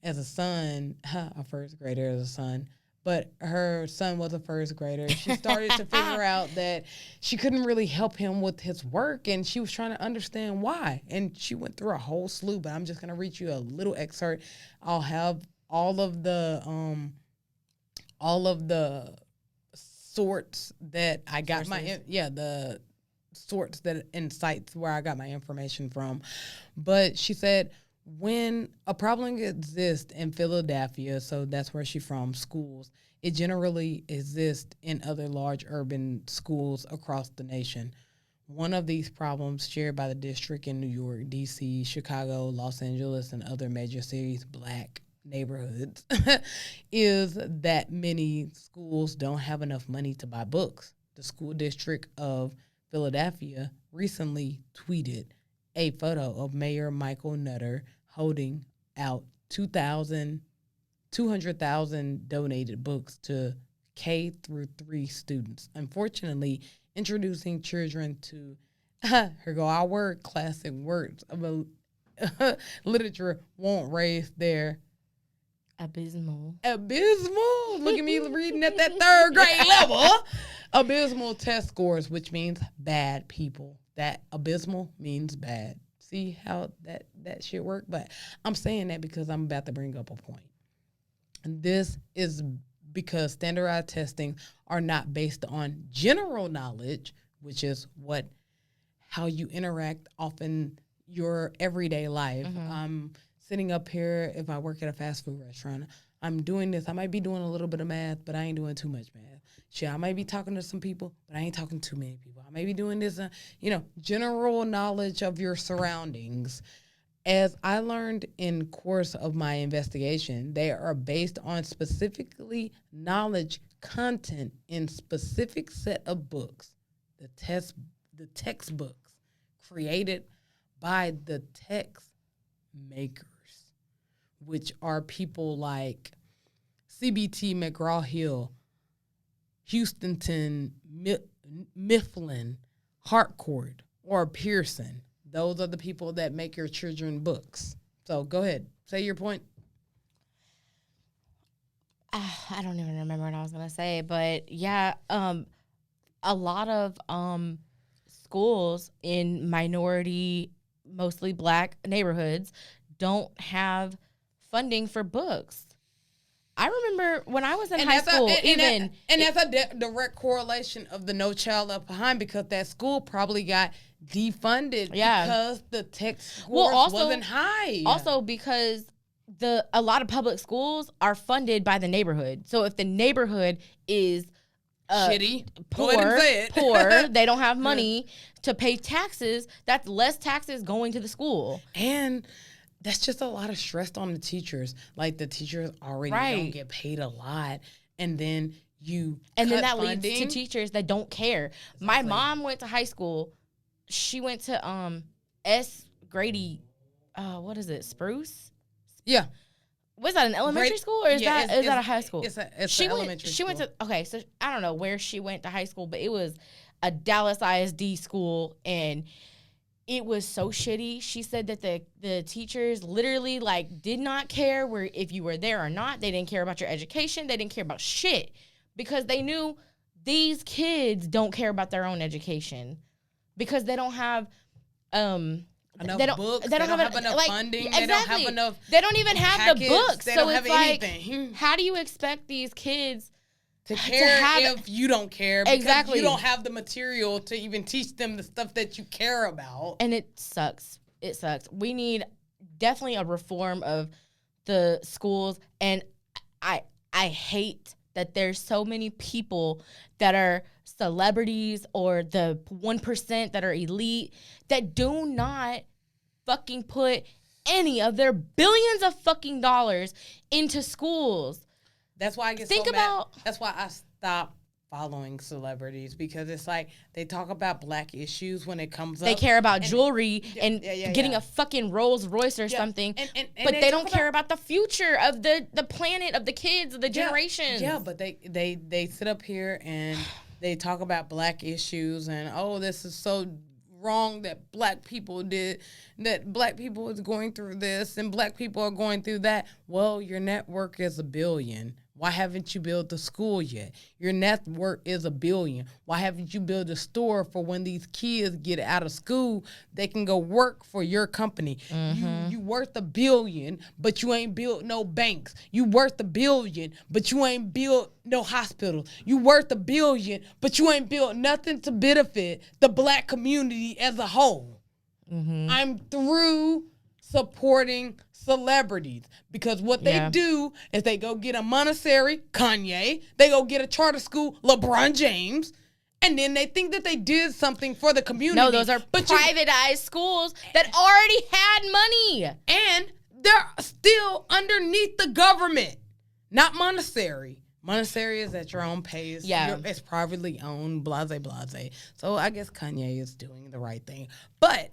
as a son, but her son was a first grader. She started to figure out that she couldn't really help him with his work, and she was trying to understand why. And she went through a whole slew, but I'm just going to read you a little excerpt. I'll have all of the sorts that I got the sorts that and sites where I got my information from. But she said, when a problem exists in Philadelphia, so that's where she's from, schools, it generally exists in other large urban schools across the nation. One of these problems shared by the district in New York, D.C., Chicago, Los Angeles, and other major cities, black neighborhoods, is that many schools don't have enough money to buy books. The school district of Philadelphia recently tweeted a photo of Mayor Michael Nutter holding out 200,000 donated books to K through 3 students. Unfortunately, introducing children to here go our word classic words of literature won't raise their abysmal. Look at me reading at that 3rd grade level. Abysmal test scores, which means bad people. That abysmal means bad. See how that shit work? But I'm saying that because I'm about to bring up a point. And this is because standardized testing are not based on general knowledge, which is how you interact often your everyday life. Mm-hmm. I'm sitting up here, if I work at a fast food restaurant, I'm doing this. I might be doing a little bit of math, but I ain't doing too much math. Shit, I might be talking to some people, but I ain't talking to too many people. I may be doing this, general knowledge of your surroundings. As I learned in course of my investigation, they are based on specifically knowledge content in specific set of books, the textbooks created by the text makers, which are people like CBT McGraw-Hill, Houston, Mifflin, Harcourt, or Pearson. Those are the people that make your children books. So go ahead. Say your point. I don't even remember what I was going to say. But, yeah, a lot of schools in minority, mostly black neighborhoods don't have funding for books. I remember when I was in high school, that's a direct correlation of the No Child Left Behind, because that school probably got defunded because the text scores wasn't high. Also because a lot of public schools are funded by the neighborhood. So if the neighborhood is shitty, poor, they don't have money to pay taxes, that's less taxes going to the school. And that's just a lot of stress on the teachers. Like, the teachers already don't get paid a lot. And then that leads to teachers that don't care. Exactly. My mom went to high school. She went to S. Grady, what is it, Spruce? Yeah. Was that an elementary school or is that a high school? It's an elementary school. She went to, okay, so I don't know where she went to high school, but it was a Dallas ISD school, and it was so shitty. She said that the teachers literally, did not care if you were there or not. They didn't care about your education. They didn't care about shit because they knew these kids don't care about their own education because they don't have enough books. They don't have enough funding. Exactly. They don't have enough. They don't even have the books. They don't have anything. How do you expect these kids to care if you don't care? Because you don't have the material to even teach them the stuff that you care about. And it sucks. It sucks. We need definitely a reform of the schools. And I hate that there's so many people that are celebrities or the 1% that are elite that do not fucking put any of their billions of fucking dollars into schools. That's why I get so mad. That's why I stop following celebrities, because it's like they talk about black issues when it comes up. They care about jewelry and getting a fucking Rolls Royce or something, but they don't care about the future of the planet, of the kids, of the generations. Yeah, but they sit up here and they talk about black issues and, oh, this is so wrong that black people did, that black people is going through this and black people are going through that. Well, your network is $1 billion. Why haven't you built the school yet? Your network is $1 billion. Why haven't you built a store for when these kids get out of school, they can go work for your company? You worth $1 billion, but you ain't built no banks. You worth $1 billion, but you ain't built no hospitals. You worth $1 billion, but you ain't built nothing to benefit the black community as a whole. I'm through supporting celebrities because what they do is they go get a Montessori, Kanye, they go get a charter school, LeBron James, and then they think that they did something for the community. No, those are privatized schools that already had money. And they're still underneath the government. Not Montessori. Montessori is at your own pace. Yeah. It's privately owned, blase. So I guess Kanye is doing the right thing. But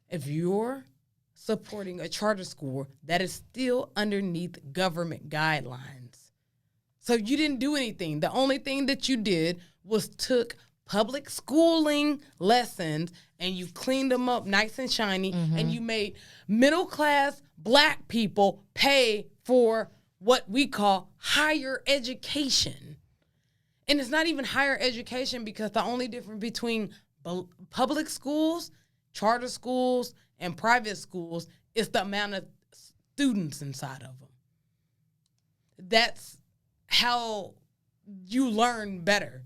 if you're supporting a charter school that is still underneath government guidelines. So you didn't do anything. The only thing that you did was took public schooling lessons and you cleaned them up nice and shiny and you made middle-class black people pay for what we call higher education. And it's not even higher education because the only difference between public schools, charter schools, and private schools is the amount of students inside of them. That's how you learn better.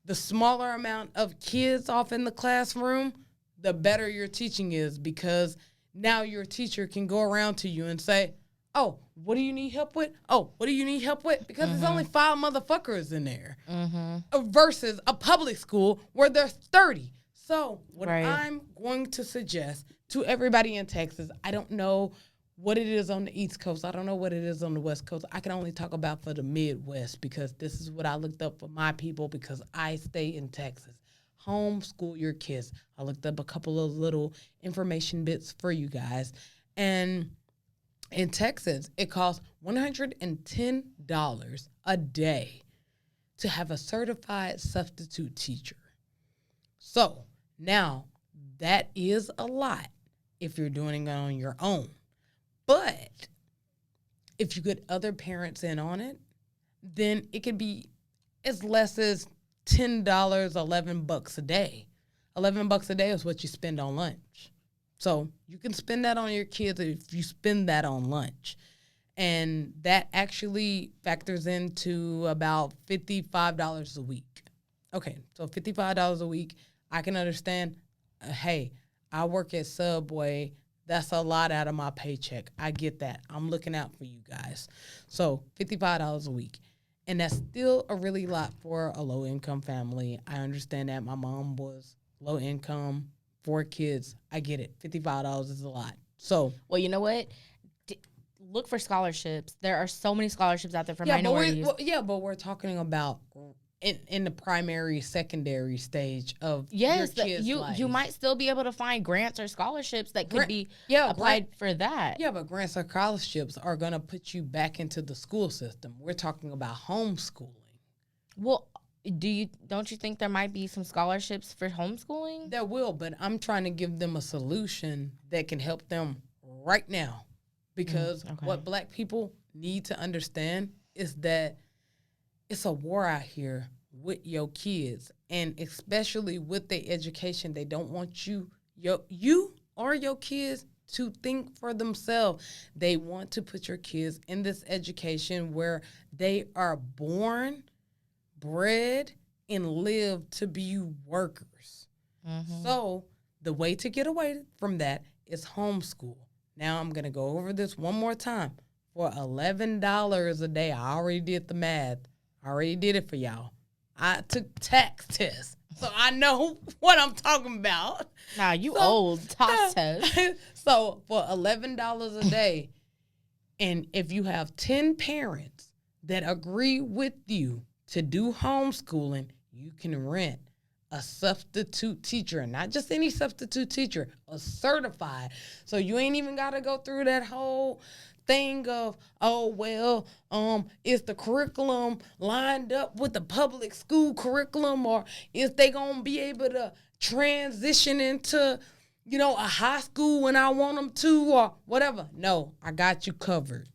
The smaller amount of kids off in the classroom, the better your teaching is because now your teacher can go around to you and say, oh, what do you need help with? Oh, what do you need help with? Because there's only 5 motherfuckers in there versus a public school where there's 30. So what I'm going to suggest to everybody in Texas, I don't know what it is on the East Coast. I don't know what it is on the West Coast. I can only talk about for the Midwest because this is what I looked up for my people because I stay in Texas. Homeschool your kids. I looked up a couple of little information bits for you guys. And in Texas, it costs $110 a day to have a certified substitute teacher. So now that is a lot if you're doing it on your own. But if you get other parents in on it, then it could be as less as $10, $11 a day. $11 a day is what you spend on lunch. So you can spend that on your kids if you spend that on lunch. And that actually factors into about $55 a week. Okay, so $55 a week, I can understand, hey, I work at Subway. That's a lot out of my paycheck. I get that. I'm looking out for you guys. So $55 a week. And that's still a really lot for a low-income family. I understand that. My mom was low income, 4 kids. I get it. $55 is a lot. So, well, you know what? Look for scholarships. There are so many scholarships out there for minorities. But we're talking about in the primary, secondary stage of your kids' life. You might still be able to find grants or scholarships that could be applied for that. Yeah, but grants or scholarships are going to put you back into the school system. We're talking about homeschooling. Well, don't you think there might be some scholarships for homeschooling? There will, but I'm trying to give them a solution that can help them right now. Because what black people need to understand is that it's a war out here with your kids, and especially with their education. They don't want you or your kids to think for themselves. They want to put your kids in this education where they are born, bred, and live to be workers. So the way to get away from that is homeschool. Now I'm going to go over this one more time. For $11 a day, I already did the math. I already did it for y'all. I took tax tests, so I know what I'm talking about. Nah, old tax test. So for $11 a day, and if you have 10 parents that agree with you to do homeschooling, you can rent a substitute teacher, and not just any substitute teacher, a certified. So you ain't even got to go through that whole thing of, oh, well, is the curriculum lined up with the public school curriculum, or is they going to be able to transition into, a high school when I want them to, or whatever. No, I got you covered.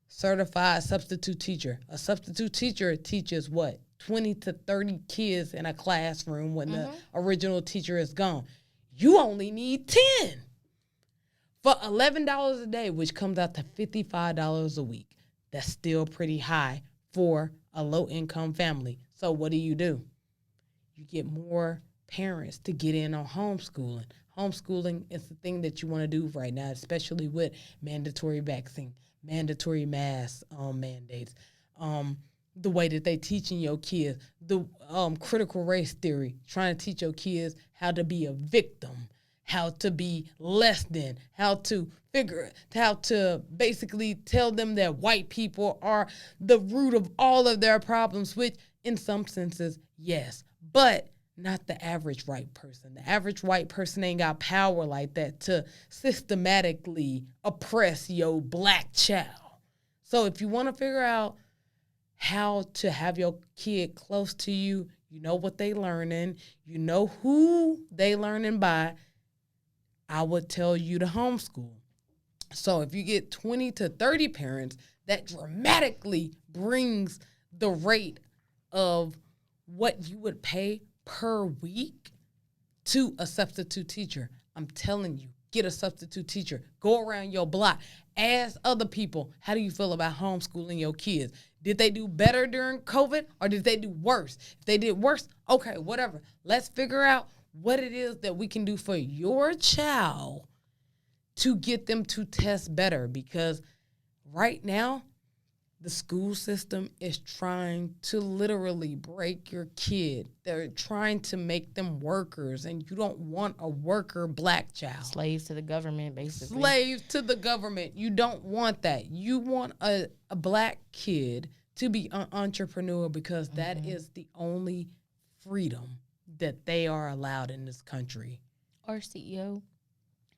Certified substitute teacher. A substitute teacher teaches what? 20 to 30 kids in a classroom when the original teacher is gone. You only need 10 for $11 a day, which comes out to $55 a week. That's still pretty high for a low-income family. So what do? You get more parents to get in on homeschooling. Homeschooling is the thing that you want to do right now, especially with mandatory vaccine, mandatory mask mandates, the way that they teaching your kids, the critical race theory, trying to teach your kids how to be a victim, how to be less than, how to basically tell them that white people are the root of all of their problems, which in some senses, yes, but not the average white person. The average white person ain't got power like that to systematically oppress your black child. So if you want to figure out how to have your kid close to you, you know what they learning, you know who they learning by, I would tell you to homeschool. So if you get 20 to 30 parents, that dramatically brings the rate of what you would pay per week to a substitute teacher. I'm telling you, get a substitute teacher. Go around your block. Ask other people, how do you feel about homeschooling your kids? Did they do better during COVID or did they do worse? If they did worse, okay, whatever. Let's figure out what it is that we can do for your child to get them to test better, because right now, the school system is trying to literally break your kid. They're trying to make them workers, and you don't want a worker black child. Slaves to the government, basically. Slaves to the government. You don't want that. You want a black kid to be an entrepreneur, because that is the only freedom that they are allowed in this country. Or CEO.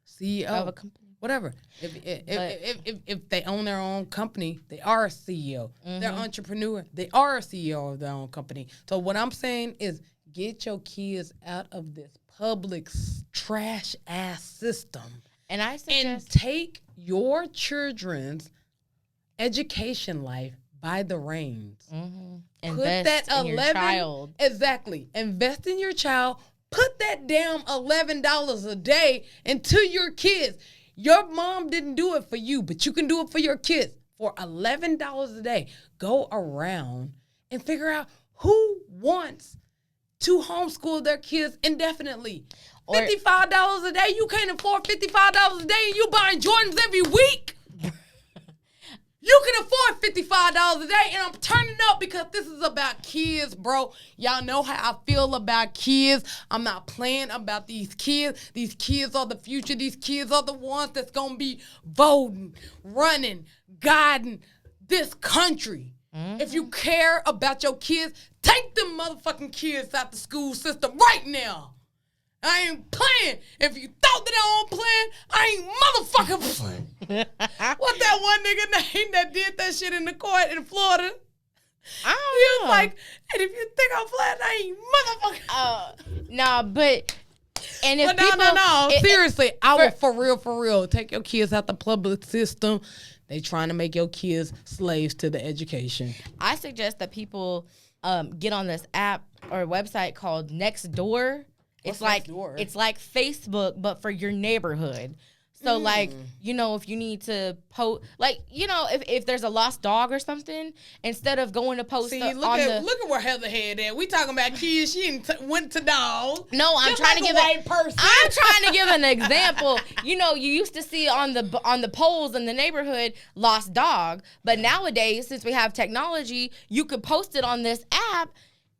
CEO of a company. Whatever. If they own their own company, they are a CEO. They're an entrepreneur. They are a CEO of their own company. So what I'm saying is, get your kids out of this public trash ass system, and I suggest, and take your children's education life by the reins. Invest in your child. Exactly. Invest in your child. Put that damn $11 a day into your kids. Your mom didn't do it for you, but you can do it for your kids. For $11 a day, go around and figure out who wants to homeschool their kids indefinitely. Or $55 a day, you can't afford $55 a day and you buying Jordans every week. You can afford $55 a day, and I'm turning up because this is about kids, bro. Y'all know how I feel about kids. I'm not playing about these kids. These kids are the future. These kids are the ones that's going to be voting, running, guiding this country. If you care about your kids, take them motherfucking kids out the school system right now. I ain't playing. If you thought that I wasn't playing, I ain't motherfucking playing. What's that one nigga name that did that shit in the court in Florida? I don't know. He was like, and if you think I'm playing, I ain't motherfucking. Nah, but and if but people, no. Seriously, I would for real. Take your kids out the public system. They trying to make your kids slaves to the education. I suggest that people get on this app or website called Nextdoor. It's like Facebook, but for your neighborhood. So, like, if you need to post, like, if there's a lost dog or something, instead of going to post look at where Heather head at. We talking about kids. She went to dogs. No, I'm trying to give I'm trying to give an example. You used to see on the poles in the neighborhood lost dog, but nowadays, since we have technology, you could post it on this app.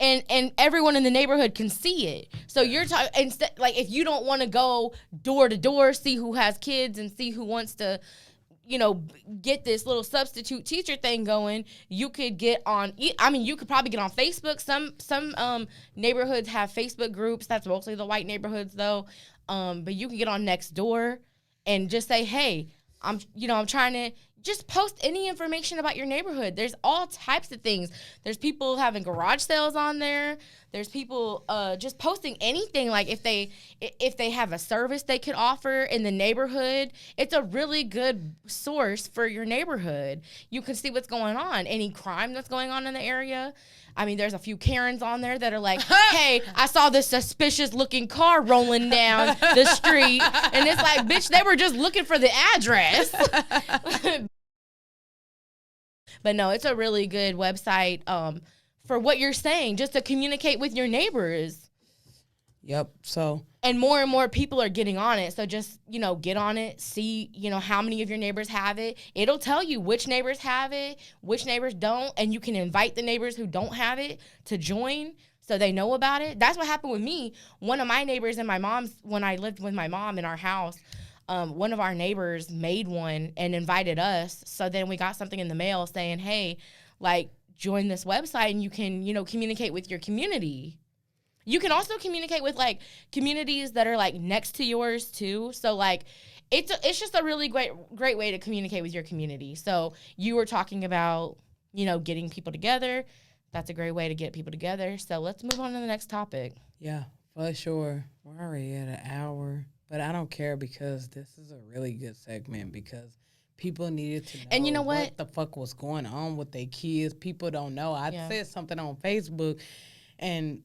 And everyone in the neighborhood can see it. So you're talking instead, like, if you don't want to go door to door, see who has kids and see who wants to, get this little substitute teacher thing going, you could get on. You could probably get on Facebook. Some neighborhoods have Facebook groups. That's mostly the white neighborhoods though. But you can get on Nextdoor and just say, hey, I'm trying to, just post any information about your neighborhood. There's all types of things. There's people having garage sales on there. There's people just posting anything, like if they have a service they could offer in the neighborhood. It's a really good source for your neighborhood. You can see what's going on, any crime that's going on in the area. I mean, there's a few Karens on there that are like, hey, I saw this suspicious looking car rolling down the street. And it's like, bitch, they were just looking for the address. But no, it's a really good website for what you're saying, just to communicate with your neighbors. Yep. So. And more people are getting on it. So just, get on it, see, how many of your neighbors have it. It'll tell you which neighbors have it, which neighbors don't. And you can invite the neighbors who don't have it to join so they know about it. That's what happened with me. One of my neighbors and my mom's, when I lived with my mom in our house, one of our neighbors made one and invited us. So then we got something in the mail saying, hey, join this website and you can, communicate with your community. You can also communicate with, communities that are, next to yours, too. So, it's just a really great way to communicate with your community. So, you were talking about, getting people together. That's a great way to get people together. So, let's move on to the next topic. Yeah, for sure. We're already at an hour. But I don't care because this is a really good segment because people needed to know, and you know what the fuck was going on with their kids. People don't know. I said something on Facebook, and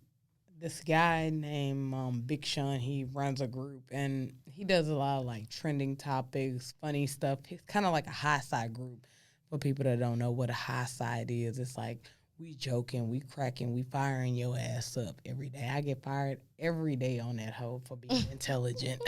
this guy named Big Sean, he runs a group, and he does a lot of, trending topics, funny stuff. It's kind of like a high side group for people that don't know what a high side is. It's like we joking, we cracking, we firing your ass up every day. I get fired every day on that hoe for being intelligent.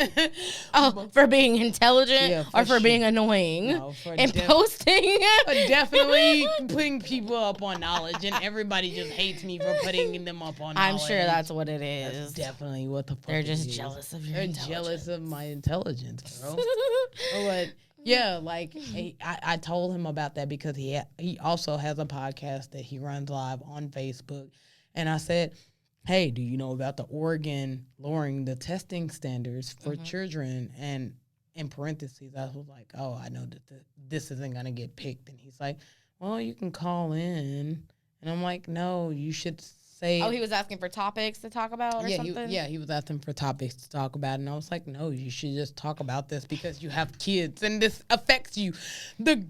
For being intelligent, yeah, or for being annoying? No, and posting? Definitely putting people up on knowledge, and everybody just hates me for putting them up on knowledge. I'm sure that's what it is. That's definitely what the fuck They're it just is. jealous of your They're intelligence. jealous of my intelligence, bro. But yeah, I told him about that because he also has a podcast that he runs live on Facebook. And I said, hey, do you know about the Oregon lowering the testing standards for children? And in parentheses, I was like, oh, I know that this isn't going to get picked. And he's like, well, you can call in. And I'm like, no, you should say. Oh, he was asking for topics to talk about or something? He was asking for topics to talk about. And I was like, no, you should just talk about this because you have kids and this affects you. The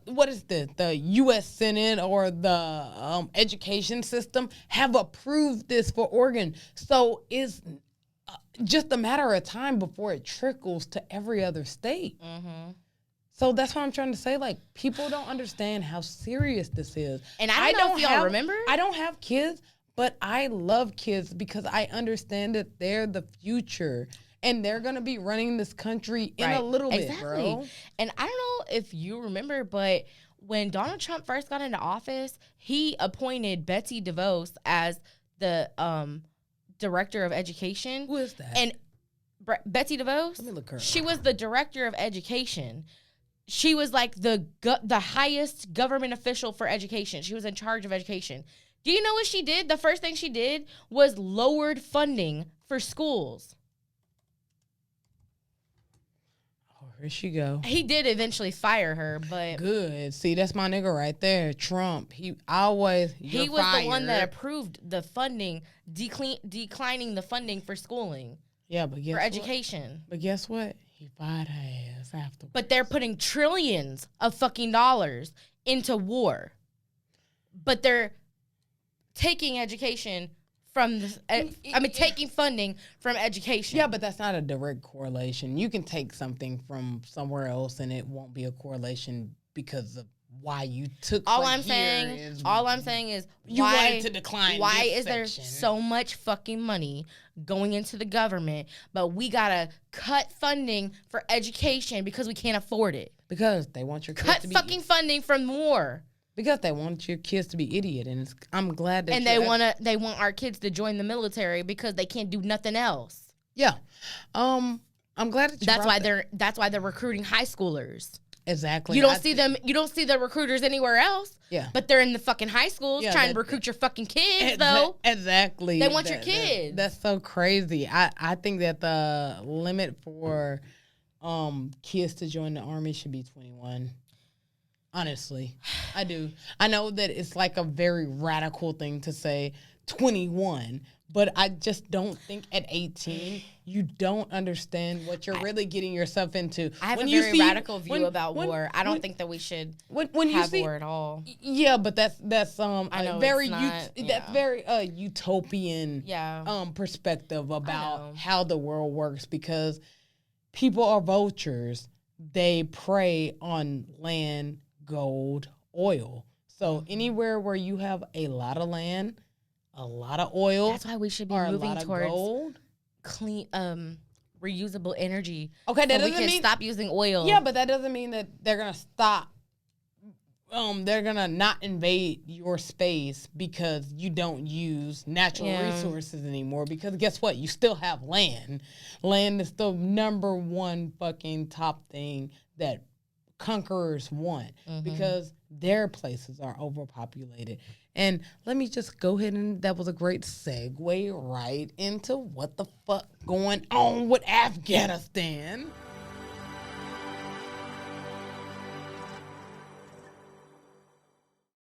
what is the U.S. Senate or the education system have approved this for Oregon. So it's just a matter of time before it trickles to every other state. Mm-hmm. So that's what I'm trying to say. People don't understand how serious this is. And I don't know if y'all remember. I don't have kids, but I love kids because I understand that they're the future. And they're going to be running this country in a little bit, bro. And I don't know if you remember, but when Donald Trump first got into office, he appointed Betsy DeVos as the director of education. Who is that? And Betsy DeVos? Let me look her up. She was the director of education. She was the highest government official for education. She was in charge of education. Do you know what she did? The first thing she did was lowered funding for schools. Oh, here she go. He did eventually fire her, but good. See, that's my nigga right there, Trump. He was the one that approved the funding, declining the funding for schooling. Yeah, but guess for education. But guess what? He fired her ass afterwards. But they're putting trillions of fucking dollars into war. But they're taking education from taking funding from education. Yeah, but that's not a direct correlation. You can take something from somewhere else and it won't be a correlation because of why you took. All I'm saying is you wanted to decline. Why is there so much fucking money going into the government, but we gotta cut funding for education because we can't afford it? Because they want your kids cut to be fucking funding from war. Because they want your kids to be idiot, and I'm glad that. And they want our kids to join the military because they can't do nothing else. Yeah, I'm glad that that's why they're recruiting high schoolers. Exactly. You don't see the recruiters anywhere else. Yeah. But they're in the fucking high schools trying to recruit your fucking kids, though. Exactly. They want your kids. That's so crazy. I think that the limit for kids to join the army should be 21. Honestly, I do. I know that it's like a very radical thing to say 21, but I just don't think at 18 you don't understand what you're really getting yourself into. I have a very radical view about war. I don't think that we should have war at all. Yeah, but that's I know very that's very utopian Yeah. Perspective about how the world works, because people are vultures. They prey on land, gold, oil. So anywhere where you have a lot of land, a lot of oil, that's why we should be moving towards gold, clean, reusable energy. Okay, that so doesn't we can mean stop using oil. Yeah, but that doesn't mean that they're gonna stop. They're gonna not invade your space because you don't use natural resources anymore. Because guess what? You still have land. Land is the number one fucking top thing that conquerors want, because their places are overpopulated. And let me just go ahead, and that was a great segue right into what the fuck going on with Afghanistan.